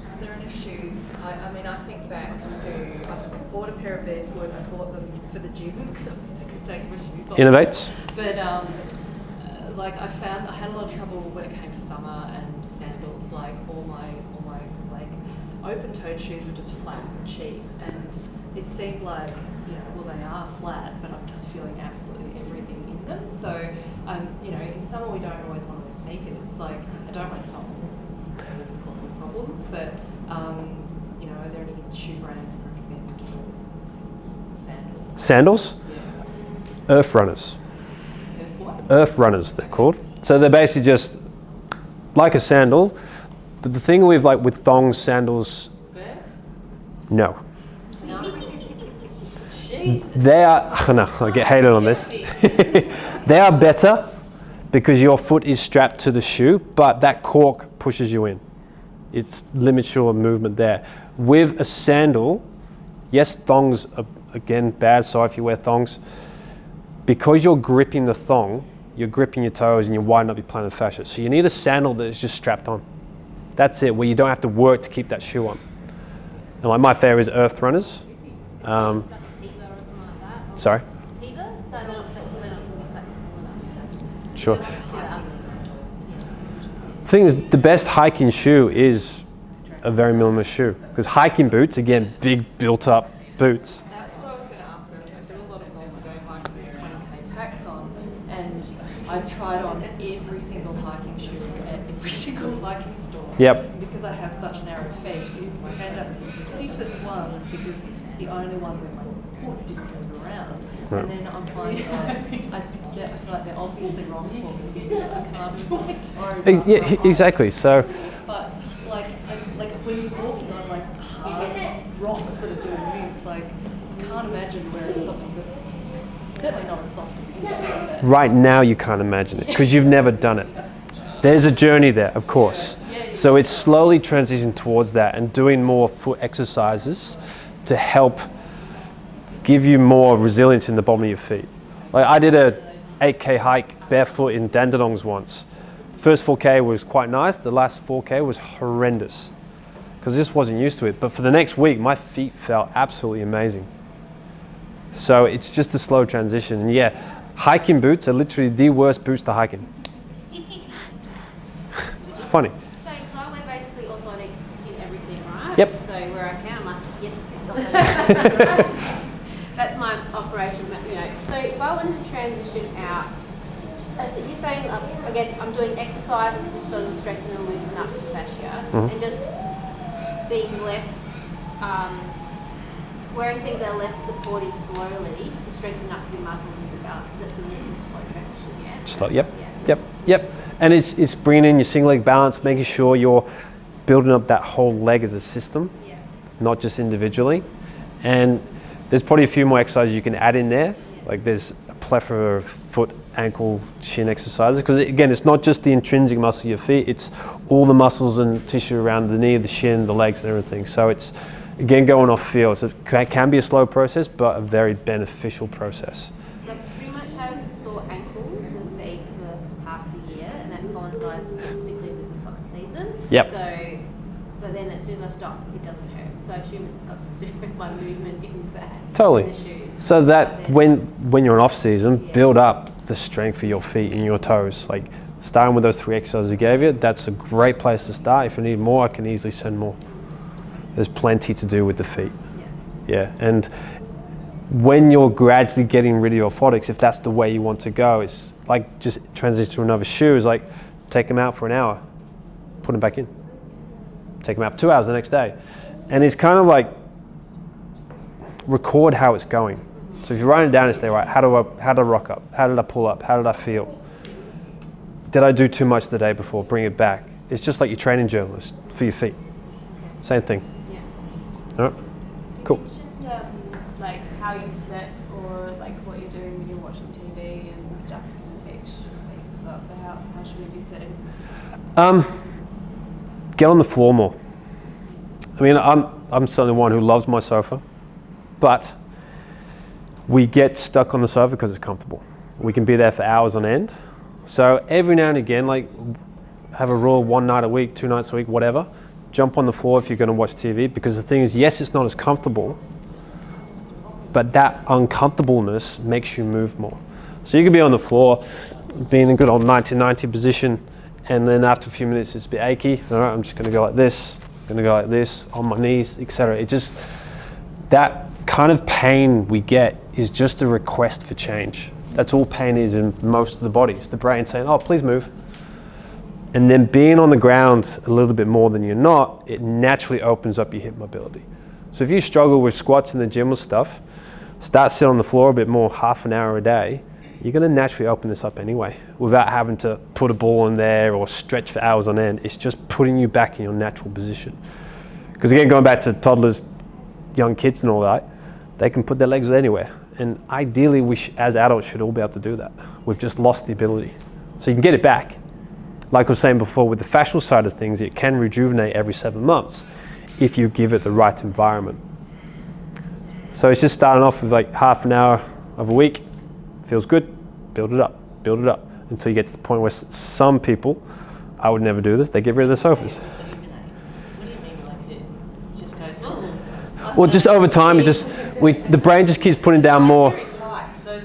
Are there any shoes? I mean, I think back to, I bought a pair of barefoot. I bought them for the gym because I was sick of taking my shoes off. Innovates. But I found I had a lot of trouble when it came to summer and sandals. Like all my like open-toed shoes were just flat and cheap, and it seemed like, well, they are flat, but I'm just feeling absolutely everything in them. So in summer we don't always want to wear sneakers. Like, I don't wear thongs because it's causing problems. But are there any shoe brands you recommend for sandals? Sandals? Yeah. Earth runners. What? Earth runners, they're called. So they're basically just like a sandal, but the thing with thongs, sandals, Birds? no. No. Jesus. They are, no, I get hated on this. They are better because your foot is strapped to the shoe, but that cork pushes you in. It limits your movement there. With a sandal, yes, thongs are, again, bad, sorry if you wear thongs. Because you're gripping the thong, you're gripping your toes and you're widening up your plantar fascia. So you need a sandal that is just strapped on. That's it, where you don't have to work to keep that shoe on. And like my favorite is Earth Runners. Like a Tiva or something like that? Or Sorry? Tiva? So they're not really flexible enough. Sure. Yeah. The thing is, the best hiking shoe is a very minimalist shoe. Because hiking boots, again, big built-up boots. That's what I was going to ask first. I do a lot of goals. I go hiking with 20k packs on, and I've tried on every single hiking shoe at every single hiking store. Yep. Because I have such narrow feet, I end up with the stiffest ones because it's the only one where my foot didn't move around. Right. And then I'm finding I feel like they're obviously wrong for me because I can't put my toes up. Yeah, exactly. So, But like when you're walking on like hard rocks that are doing this, like I can't imagine wearing something that's certainly not as soft as this. right now you can't imagine it because you've never done it. There's a journey there, of course. So it's slowly transitioning towards that and doing more foot exercises to help give you more resilience in the bottom of your feet. Like I did a 8K hike barefoot in Dandenongs once. First 4K was quite nice, the last 4K was horrendous because I just wasn't used to it. But for the next week, my feet felt absolutely amazing. So it's just a slow transition. And yeah, hiking boots are literally the worst boots to hike in. It's funny. So I wear basically orthotics in everything, right? Yep. So where I can, I'm like, yes, it's that's my operation, you know. So if I wanted to transition out, you're saying, I guess I'm doing exercises to sort of strengthen and loosen up the fascia, and just being less, wearing things that are less supportive slowly to strengthen up your muscles and your balance. That's a really slow transition, yeah? Slow, yep. And it's bringing in your single leg balance, making sure you're building up that whole leg as a system, not just individually. And there's probably a few more exercises you can add in there. Like there's a plethora of foot, ankle, shin exercises. Because again, it's not just the intrinsic muscle of your feet, it's all the muscles and tissue around the knee, the shin, the legs and everything. So it's, again, going off feel. So it can be a slow process, but a very beneficial process. So I pretty much have sore ankles and feet for half the year, and that coincides specifically with the soccer season. Yep. So, but then as soon as I stop, it doesn't hurt. So I assume it's got to do with my movement in that. Totally. In the shoes. So that when you're in off season, build up the strength for your feet and your toes. Like starting with those 3 exercises I gave you, that's a great place to start. If you need more, I can easily send more. There's plenty to do with the feet. Yeah. And when you're gradually getting rid of your orthotics, if that's the way you want to go, it's like just transition to another shoe. It's like take them out for an hour, put them back in. Take them out for 2 hours the next day. And it's kind of like record how it's going. So if you're writing it down and say, right, how did I rock up? How did I pull up? How did I feel? Did I do too much the day before? Bring it back. It's just like your training journalist for your feet. Same thing. All right, cool. You mentioned like how you sit or like what you're doing when you're watching TV and stuff affects your feet as well. So how should we be sitting? Get on the floor more. I mean, I'm certainly one who loves my sofa, but we get stuck on the sofa because it's comfortable. We can be there for hours on end. So every now and again, like have a rule 1 night a week, 2 nights a week, whatever. Jump on the floor if you're going to watch TV, because the thing is, yes, it's not as comfortable, but that uncomfortableness makes you move more. So you can be on the floor, being in good old 1990 position, and then after a few minutes it's a bit achy. All right, I'm just going to go like this, going to go like this, on my knees, etc. It just, that kind of pain we get is just a request for change. That's all pain is in most of the bodies. The brain saying, oh, please move. And then being on the ground a little bit more than you're not, it naturally opens up your hip mobility. So if you struggle with squats in the gym or stuff, start sitting on the floor a bit more, half an hour a day, you're going to naturally open this up anyway, without having to put a ball in there or stretch for hours on end. It's just putting you back in your natural position. Because again, going back to toddlers, young kids and all that, they can put their legs anywhere. And ideally, we as adults should all be able to do that. We've just lost the ability. So you can get it back. Like I was saying before, with the fascial side of things, it can rejuvenate every 7 months if you give it the right environment. So it's just starting off with like half an hour of a week. Feels good, build it up, until you get to the point where some people, I would never do this, they get rid of the sofas. What do you mean, like it just goes, oh? Well, just over time, the brain just keeps putting down more. Very tight. So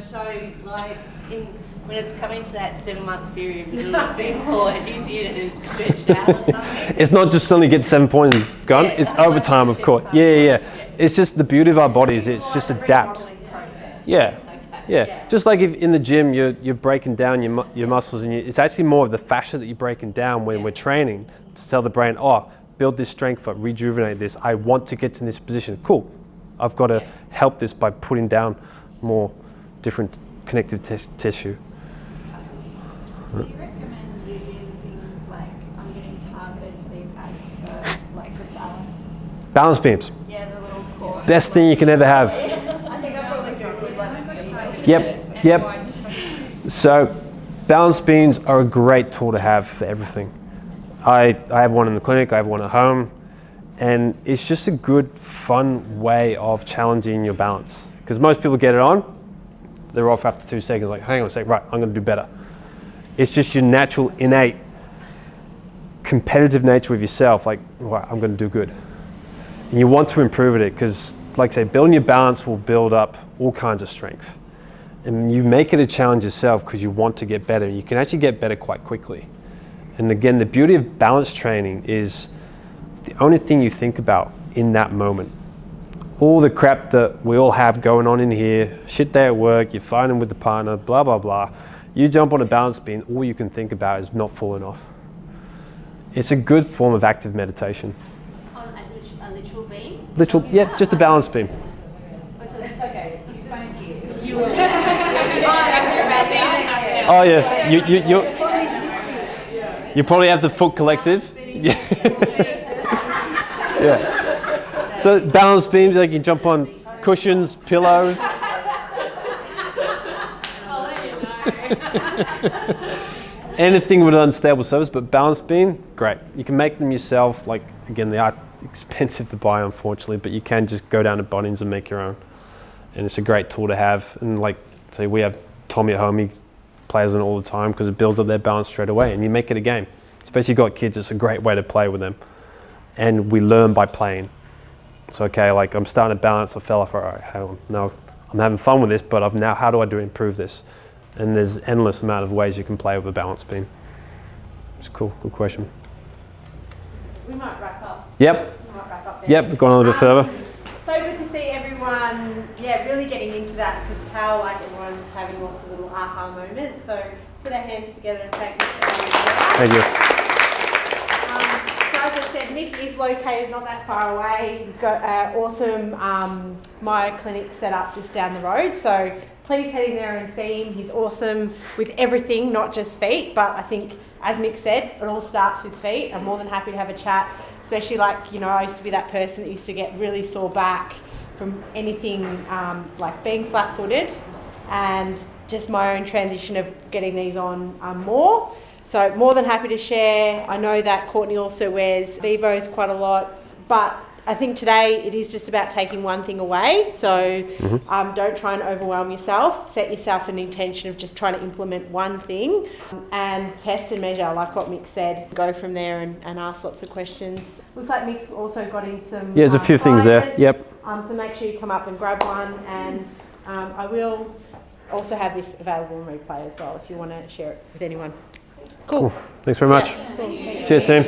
like, when it's coming to that 7-month period, it'll be more easier to stretch out or something. It's not just suddenly get 7 points and gone. It's over time, of course. Yeah. It's just the beauty of our bodies. It's just adapts. Yeah. Just like if in the gym you're breaking down your muscles, and it's actually more of the fascia that you're breaking down when we're training to tell the brain, oh, build this strength up, rejuvenate this. I want to get to this position. Cool. I've got to help this by putting down more different connective tissue. Do you recommend using things like, I'm getting targeted for these ads for like the balance? Balance beams. Yeah, the little cord. Best thing you can ever have. I think I probably do it with like Yep. So balance beams are a great tool to have for everything. I have one in the clinic, I have one at home, and it's just a good, fun way of challenging your balance. Because most people get it on, they're off after 2 seconds, like, hang on a sec, right, I'm gonna do better. It's just your natural, innate, competitive nature with yourself, like, right, I'm gonna do good. And you want to improve at it, because, like I say, building your balance will build up all kinds of strength. And you make it a challenge yourself because you want to get better. You can actually get better quite quickly. And again, the beauty of balance training is the only thing you think about in that moment. All the crap that we all have going on in here, shit day at work, you're fighting with the partner, blah, blah, blah. You jump on a balance beam, all you can think about is not falling off. It's a good form of active meditation. On a literal beam? Literal, yeah, just a balance beam. It's okay. You fancy it. Oh yeah, you probably have the foot collective. Yeah. Yeah. So balance beams, like you jump on cushions, pillows. Anything with an unstable surface, but balance beam, great. You can make them yourself. Like again, they are expensive to buy, unfortunately, but you can just go down to Bunnings and make your own. And it's a great tool to have. And like, say we have Tommy at home, he plays on it all the time because it builds up their balance straight away. And you make it a game. Especially if you've got kids, it's a great way to play with them. And we learn by playing. So okay, like I'm starting to balance, I fell off, all right, hang on. No, I'm having fun with this, but now how do I improve this? And there's endless amount of ways you can play with a balance beam. It's cool, good question. We might wrap up. Yep. We might wrap up there. Yep, going on a bit further. So good to see everyone, really getting into that. You can tell like everyone's having lots of little aha moments. So put our hands together and thank you. Thank you. So as I said, Mick is located not that far away. He's got an awesome My Clinic set up just down the road. So please head in there and see him. He's awesome with everything, not just feet, but I think, as Mick said, it all starts with feet. I'm more than happy to have a chat, especially like, I used to be that person that used to get really sore back from anything like being flat-footed, and just my own transition of getting these on more. So more than happy to share. I know that Courtney also wears Vivos quite a lot, but I think today it is just about taking one thing away. So don't try and overwhelm yourself. Set yourself an intention of just trying to implement one thing and test and measure, like what Mick said. Go from there and ask lots of questions. Looks like Mick's also got in some Yeah, there's a few things there. Yep. So make sure you come up and grab one, and I will also have this available on replay as well if you want to share it with anyone. Cool. Thanks very much. Yeah. Cheers, team.